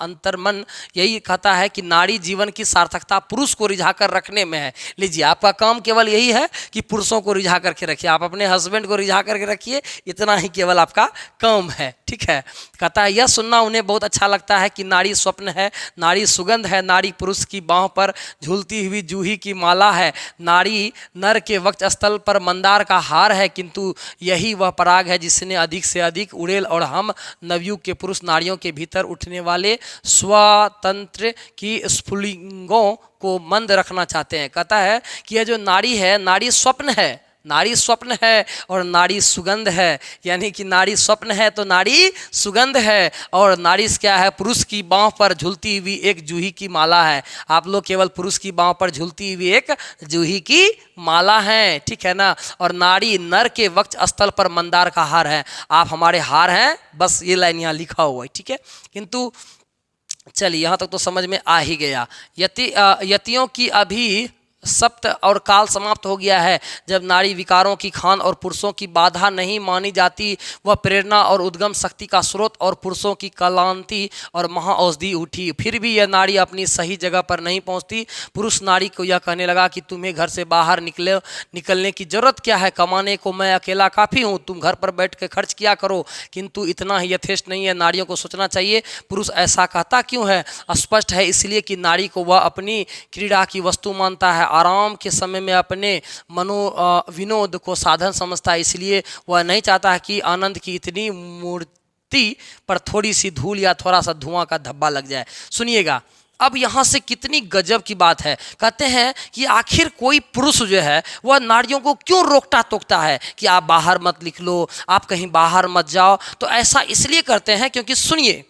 S1: अंतर्मन यही कहता है कि नारी नारी जीवन की सार्थकता पुरुष को रिझा कर रखने में है। लीजिए, आपका काम केवल यही है कि पुरुषों को रिझा करके रखिए, आप अपने हस्बैंड को रिझा करके रखिए, इतना ही केवल आपका काम है। ठीक है, कहता है यह सुनना उन्हें बहुत अच्छा लगता है कि नारी स्वप्न है, नारी सुगंध है, नारी पुरुष की बाहों पर झूलती हुई जूही की माला है, नारी नर के वक्ष स्थल पर मंदार का हार है, किंतु यही वह पराग है जिसने अधिक से अधिक उड़ेल, और हम नवयुग के पुरुष नारियों के भीतर उठने वाले स्वतंत्र की स्फुलिंगों को मंद रखना चाहते हैं। कहता है कि यह जो नारी है, नारी स्वप्न है, नारी स्वप्न है और नारी सुगंध है, यानी कि नारी स्वप्न है तो नारी सुगंध है, और नारी क्या है, पुरुष की बाँह पर झूलती हुई एक जूही की माला है। आप लोग केवल पुरुष की बाँह पर झूलती हुई एक जूही की माला हैं, ठीक है ना। और नारी नर के वक्ष स्थल पर मंदार का हार है, आप हमारे हार हैं, बस ये लाइन यहाँ लिखा हुआ है। ठीक है, किंतु चलिए यहाँ तक तो समझ में आ ही गया। यतियों की अभी सप्त और काल समाप्त हो गया है, जब नारी विकारों की खान और पुरुषों की बाधा नहीं मानी जाती, वह प्रेरणा और उद्गम शक्ति का स्रोत और पुरुषों की कलांति और महाऔषधि उठी। फिर भी यह नारी अपनी सही जगह पर नहीं पहुंचती। पुरुष नारी को यह कहने लगा कि तुम्हें घर से बाहर निकलने की जरूरत क्या है, कमाने को मैं अकेला काफ़ी हूँ, तुम घर पर बैठ कर खर्च किया करो। किंतु इतना ही यथेष्ट नहीं है, नारियों को सोचना चाहिए पुरुष ऐसा कहता क्यों है। स्पष्ट है, इसलिए कि नारी को वह अपनी क्रीड़ा की वस्तु मानता है, आराम के समय में अपने विनोद को साधन समझता है, इसलिए वह नहीं चाहता है कि आनंद की इतनी मूर्ति पर थोड़ी सी धूल या थोड़ा सा धुआं का धब्बा लग जाए। सुनिएगा, अब यहाँ से कितनी गजब की बात है। कहते हैं कि आखिर कोई पुरुष जो है वह नारियों को क्यों रोकता टोकता है कि आप बाहर मत निकलो, आप कहीं बाहर मत जाओ। तो ऐसा इसलिए करते हैं क्योंकि सुनिए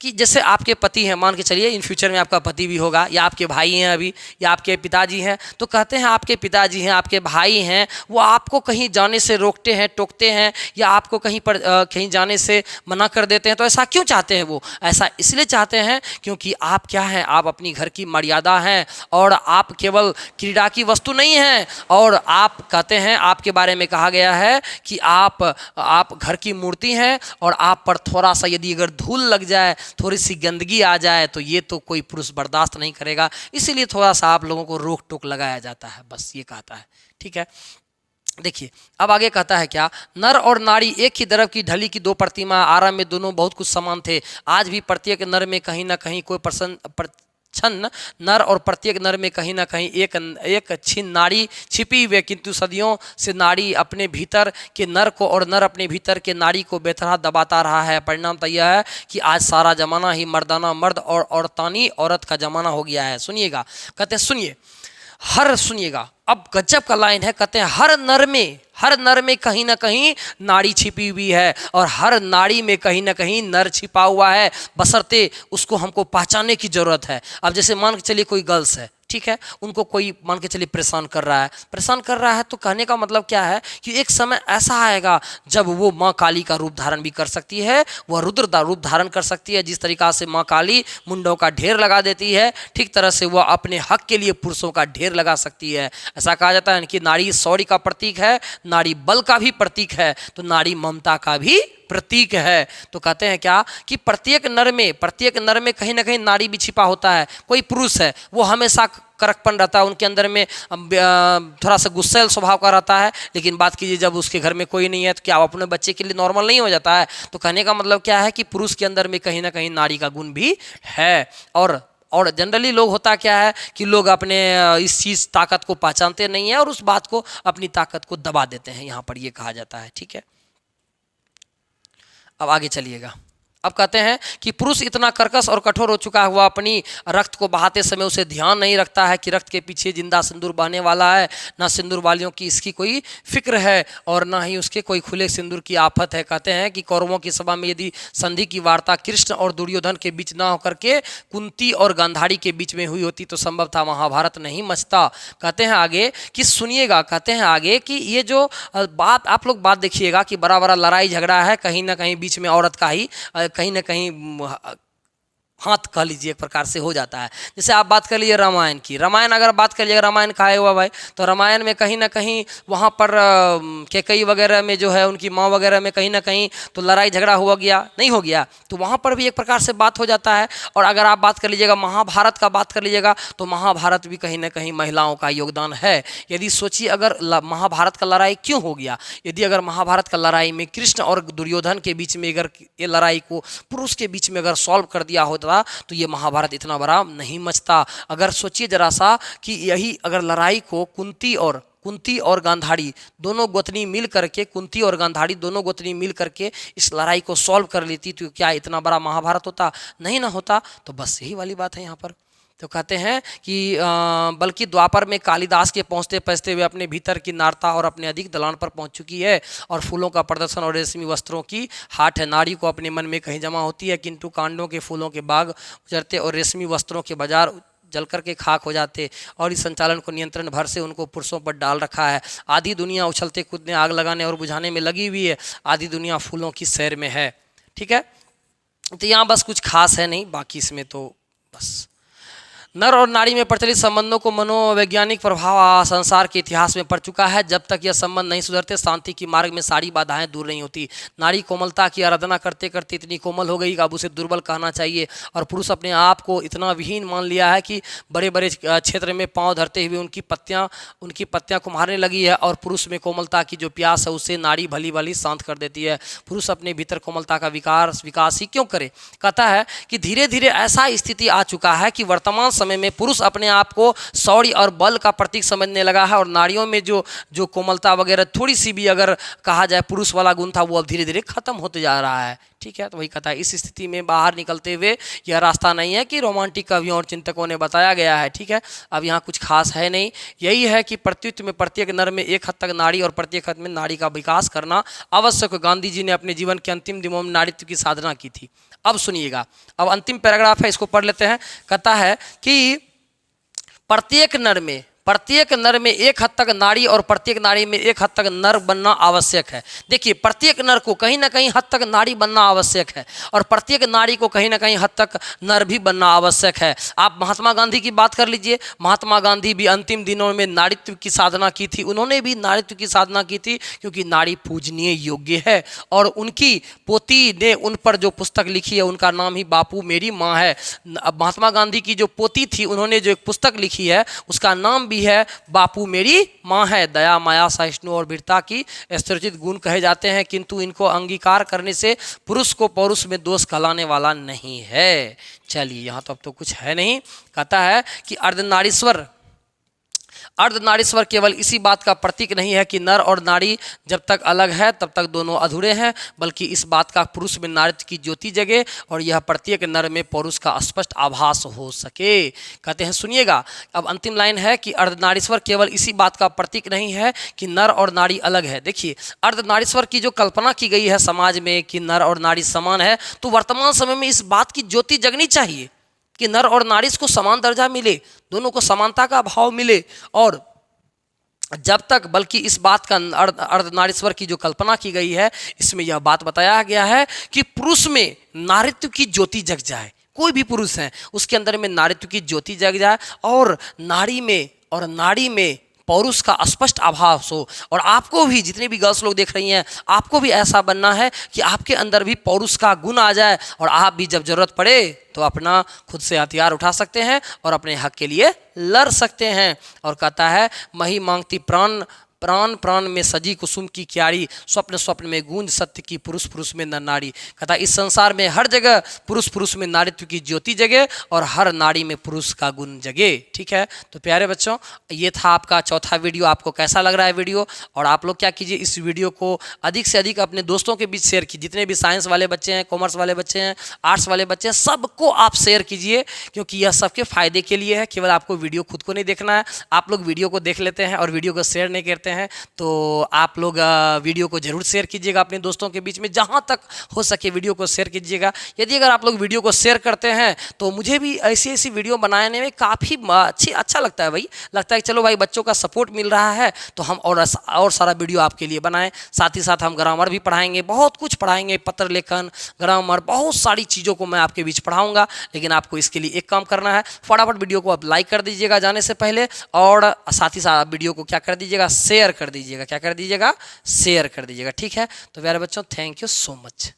S1: कि जैसे आपके पति हैं, मान के चलिए इन फ्यूचर में आपका पति भी होगा, या आपके भाई हैं अभी, या आपके पिताजी हैं, तो कहते हैं आपके पिताजी हैं, आपके भाई हैं, वो आपको कहीं जाने से रोकते हैं, टोकते हैं, या आपको कहीं पर कहीं जाने से मना कर देते हैं। तो ऐसा क्यों चाहते हैं? वो ऐसा इसलिए चाहते हैं क्योंकि आप क्या हैं, आप अपनी घर की मर्यादा हैं, और आप केवल क्रीड़ा की वस्तु नहीं हैं। और आप कहते हैं, आपके बारे में कहा गया है कि आप घर की मूर्ति हैं, और आप पर थोड़ा सा यदि अगर धूल लग जाए, थोड़ी सी गंदगी आ जाए, तो ये तो कोई पुरुष बर्दाश्त नहीं करेगा, इसीलिए थोड़ा सा आप लोगों को रोक टोक लगाया जाता है, बस ये कहता है। ठीक है, देखिए अब आगे कहता है क्या, नर और नारी एक ही द्रव की ढली की दो प्रतिमा, आरंभ में दोनों बहुत कुछ समान थे, आज भी प्रत्येक नर में कहीं ना कहीं कोई छन्न नर और प्रत्येक नर में कहीं ना कहीं एक छिन्न नारी छिपी हुई है। किंतु सदियों से नारी अपने भीतर के नर को और नर अपने भीतर के नारी को बेतरह दबाता रहा है। परिणाम तो यह है कि आज सारा जमाना ही मर्दाना मर्द और औरतानी औरत का जमाना हो गया है। सुनिएगा, कहते हैं सुनिएगा, अब गजब का लाइन है। कहते हैं हर नर में कहीं ना कहीं नारी छिपी हुई है, और हर नारी में कहीं ना कहीं नर छिपा हुआ है, बशर्ते उसको हमको पहचानने की ज़रूरत है। अब जैसे मान के चलिए कोई गर्ल्स है, ठीक है, उनको कोई मान के चलिए परेशान कर रहा है, तो कहने का मतलब क्या है कि एक समय ऐसा आएगा जब वो माँ काली का रूप धारण भी कर सकती है, वह रुद्र का रूप धारण कर सकती है। जिस तरीक़ा से माँ काली मुंडों का ढेर लगा देती है, ठीक तरह से वह अपने हक के लिए पुरुषों का ढेर लगा सकती है। ऐसा कहा जाता है कि नारी शौर्य का प्रतीक है, नारी बल का भी प्रतीक है, तो नारी ममता का भी प्रतीक है। तो कहते हैं क्या कि प्रत्येक नर में कहीं ना कहीं नारी भी छिपा होता है। कोई पुरुष है, वो हमेशा करकपन रहता है, उनके अंदर में थोड़ा सा गुस्सैल स्वभाव का रहता है, लेकिन बात कीजिए जब उसके घर में कोई नहीं है तो क्या वो अपने बच्चे के लिए नॉर्मल नहीं हो जाता है। तो कहने का मतलब क्या है कि पुरुष के अंदर में कहीं ना कहीं नारी का गुण भी है। और जनरली लोग होता क्या है कि लोग अपने इस चीज़ ताकत को पहचानते नहीं है और उस बात को, अपनी ताकत को दबा देते हैं, यहाँ पर ये कहा जाता है। ठीक है, अब आगे चलिएगा। अब कहते हैं कि पुरुष इतना कर्कश और कठोर हो चुका है, वह अपनी रक्त को बहाते समय उसे ध्यान नहीं रखता है कि रक्त के पीछे जिंदा सिंदूर बहने वाला है। ना सिंदूर वालियों की इसकी कोई फिक्र है, और ना ही उसके कोई खुले सिंदूर की आफत है। कहते हैं कि कौरवों की सभा में यदि संधि की वार्ता कृष्ण और दुर्योधन के बीच ना होकर के कुंती और गांधारी के बीच में हुई होती तो संभव था महाभारत नहीं मचता। कहते हैं आगे कि सुनिएगा, कहते हैं आगे कि ये जो बात आप लोग बात देखिएगा कि बड़ा बड़ा लड़ाई झगड़ा है, कहीं ना कहीं बीच में औरत का ही कहीं ना कहीं हाथ कह लीजिए एक प्रकार से हो जाता है। जैसे आप बात कर लीजिए रामायण की, रामायण अगर बात कर लीजिए, रामायण कहा हुआ भाई, तो रामायण में कहीं ना कहीं वहाँ पर कैकेयी वगैरह में जो है उनकी माँ वगैरह में कहीं ना कहीं तो लड़ाई झगड़ा हुआ गया, नहीं हो गया, तो वहाँ पर भी एक प्रकार से बात हो जाता है। और अगर आप बात कर लीजिएगा महाभारत का बात कर लीजिएगा, तो महाभारत भी कहीं ना कहीं महिलाओं का योगदान है। यदि सोचिए अगर महाभारत का लड़ाई क्यों हो गया, यदि अगर महाभारत का लड़ाई में कृष्ण और दुर्योधन के बीच में अगर ये लड़ाई को पुरुष के बीच में अगर सॉल्व कर दिया होता तो ये महाभारत इतना बड़ा नहीं मचता। अगर सोचिए जरा सा कि यही अगर लड़ाई को कुंती और गांधारी दोनों गोतनी मिल करके, कुंती और गांधारी दोनों गोतनी मिल करके इस लड़ाई को सॉल्व कर लेती तो क्या इतना बड़ा महाभारत होता? नहीं ना होता। तो बस यही वाली बात है यहाँ पर। तो कहते हैं कि बल्कि द्वापर में कालिदास के पहुँचते पहुँचते हुए अपने भीतर की नारता और अपने अधिक दलान पर पहुँच चुकी है, और फूलों का प्रदर्शन और रेशमी वस्त्रों की हाट है। नारी को अपने मन में कहीं जमा होती है, किंतु कांडों के फूलों के बाग उजरते और रेशमी वस्त्रों के बाजार जल कर के खाक हो जाते, और इस संचालन को नियंत्रण भर से उनको पुरुषों पर डाल रखा है। आधी दुनिया उछलते कूदने, आग लगाने और बुझाने में लगी हुई है, आधी दुनिया फूलों की सैर में है। ठीक है, तो यहाँ बस कुछ खास है नहीं, बाकी इसमें तो बस नर और नारी में प्रचलित संबंधों को मनोवैज्ञानिक प्रभाव संसार के इतिहास में पड़ चुका है। जब तक यह संबंध नहीं सुधरते, शांति की मार्ग में सारी बाधाएं दूर नहीं होती। नारी कोमलता की आराधना करते करते इतनी कोमल हो गई कि अब उसे दुर्बल कहना चाहिए, और पुरुष अपने आप को इतना विहीन मान लिया है कि बड़े बड़े क्षेत्र में पांव धरते हुए उनकी पत्तियां को मारने लगी है। और पुरुष में कोमलता की जो प्यास है उसे नारी भली भली शांत कर देती है। पुरुष अपने भीतर कोमलता का विकास ही क्यों करे? कहता है कि धीरे धीरे ऐसा स्थिति आ चुका है कि वर्तमान समय में पुरुष अपने आप को शौर्य और बल का प्रतीक समझने लगा है, और नारियों में जो कोमलता वगैरह थोड़ी सी भी अगर कहा जाए पुरुष वाला गुण था, वो अब धीरे धीरे खत्म होते जा रहा है। ठीक है, तो वही कहता है इस स्थिति में बाहर निकलते हुए यह रास्ता नहीं है कि रोमांटिक कवियों और चिंतकों ने बताया गया है। ठीक है, अब यहाँ कुछ खास है नहीं, यही है कि प्रत्युत्व में प्रत्येक नर में एक हद तक नारी और प्रत्येक हद में नारी का विकास करना आवश्यक। गांधी जी ने अपने जीवन के अंतिम दिनों में नारीत्व की साधना की थी। अब सुनिएगा, अब अंतिम पैराग्राफ है, इसको पढ़ लेते हैं। कहता है कि प्रत्येक नर में एक हद तक नारी और प्रत्येक नारी में एक हद तक नर बनना आवश्यक है। देखिए, प्रत्येक नर को कहीं ना कहीं हद तक नारी बनना आवश्यक है, और प्रत्येक नारी को कहीं ना कहीं हद तक नर भी बनना आवश्यक है। आप महात्मा गांधी की बात कर लीजिए, महात्मा गांधी भी अंतिम दिनों में नारीत्व की साधना की थी। उन्होंने भी नारीत्व की साधना की थी, क्योंकि नारी पूजनीय योग्य है। और उनकी पोती ने उन पर जो पुस्तक लिखी है, उनका नाम ही बापू मेरी माँ है। महात्मा गांधी की जो पोती थी, उन्होंने जो एक पुस्तक लिखी है, उसका नाम है बापू मेरी माँ है। दया, माया, सहिष्णु और वीरता की स्तरोचित गुण कहे जाते हैं, किंतु इनको अंगीकार करने से पुरुष को पौरुष में दोष कहलाने वाला नहीं है। चलिए, यहाँ तो अब तो कुछ है नहीं। कहता है कि अर्धनारीश्वर केवल इसी बात का प्रतीक नहीं है कि नर और नारी जब तक अलग है तब तक दोनों अधूरे हैं, बल्कि इस बात का पुरुष में नारित्व की ज्योति जगे और यह प्रत्येक नर में पौरुष का स्पष्ट आभास हो सके। कहते हैं, सुनिएगा, अब अंतिम लाइन है कि अर्धनारीश्वर केवल इसी बात का प्रतीक नहीं है कि नर और नारी अलग है। देखिए, अर्धनारीश्वर की जो कल्पना की गई है समाज में कि नर और नारी समान है, तो वर्तमान समय में इस बात की ज्योति जगनी चाहिए कि नर और नारी को समान दर्जा मिले, दोनों को समानता का भाव मिले। और जब तक, बल्कि इस बात का अर्धनारीश्वर की जो कल्पना की गई है, इसमें यह बात बताया गया है कि पुरुष में नारीत्व की ज्योति जग जाए। कोई भी पुरुष है, उसके अंदर में नारीत्व की ज्योति जग जाए, और नारी में पौरुष का स्पष्ट आभास हो। और आपको भी, जितने भी गर्ल्स लोग देख रही हैं, आपको भी ऐसा बनना है कि आपके अंदर भी पौरुष का गुण आ जाए, और आप भी जब जरूरत पड़े तो अपना खुद से हथियार उठा सकते हैं और अपने हक के लिए लड़ सकते हैं। और कहता है, मही मांगती प्राण प्राण में सजी कुसुम की क्यारी, स्वप्न में गूंज सत्य की, पुरुष में नर नारी। कहता इस संसार में हर जगह पुरुष में नारित्व की ज्योति जगे और हर नारी में पुरुष का गुण जगे। ठीक है, तो प्यारे बच्चों, ये था आपका चौथा वीडियो। आपको कैसा लग रहा है वीडियो? और आप लोग क्या कीजिए, इस वीडियो को अधिक से अधिक अपने दोस्तों के बीच शेयर कीजिए। जितने भी साइंस वाले बच्चे हैं, कॉमर्स वाले बच्चे हैं, आर्ट्स वाले बच्चे हैं, सबको आप शेयर कीजिए, क्योंकि यह सबके फायदे के लिए है। केवल आपको वीडियो खुद को नहीं देखना है, आप लोग वीडियो को देख लेते हैं और वीडियो को शेयर नहीं करते देते हैं। तो आप लोग वीडियो को ज़रूर शेयर कीजिएगा अपने दोस्तों के बीच में, जहाँ तक हो सके वीडियो को शेयर कीजिएगा। यदि अगर आप लोग वीडियो को शेयर करते हैं तो मुझे भी ऐसी ऐसी वीडियो बनाने में काफ़ी अच्छा लगता है भाई। लगता है कि चलो भाई बच्चों का सपोर्ट मिल रहा है तो हम और सारा वीडियो आपके लिए बनाएं। साथ ही साथ हम ग्रामर भी पढ़ाएंगे, बहुत कुछ पढ़ाएंगे, पत्र लेखन, ग्रामर, बहुत सारी चीज़ों को मैं आपके बीच पढ़ाऊंगा। लेकिन आपको इसके लिए एक काम करना है, फटाफट वीडियो को आप लाइक कर दीजिएगा जाने से पहले, और साथ ही साथ वीडियो को क्या कर दीजिएगा, शेयर कर दीजिएगा। क्या कर दीजिएगा, शेयर कर दीजिएगा। ठीक है, तो प्यारे बच्चों, थैंक यू सो मच।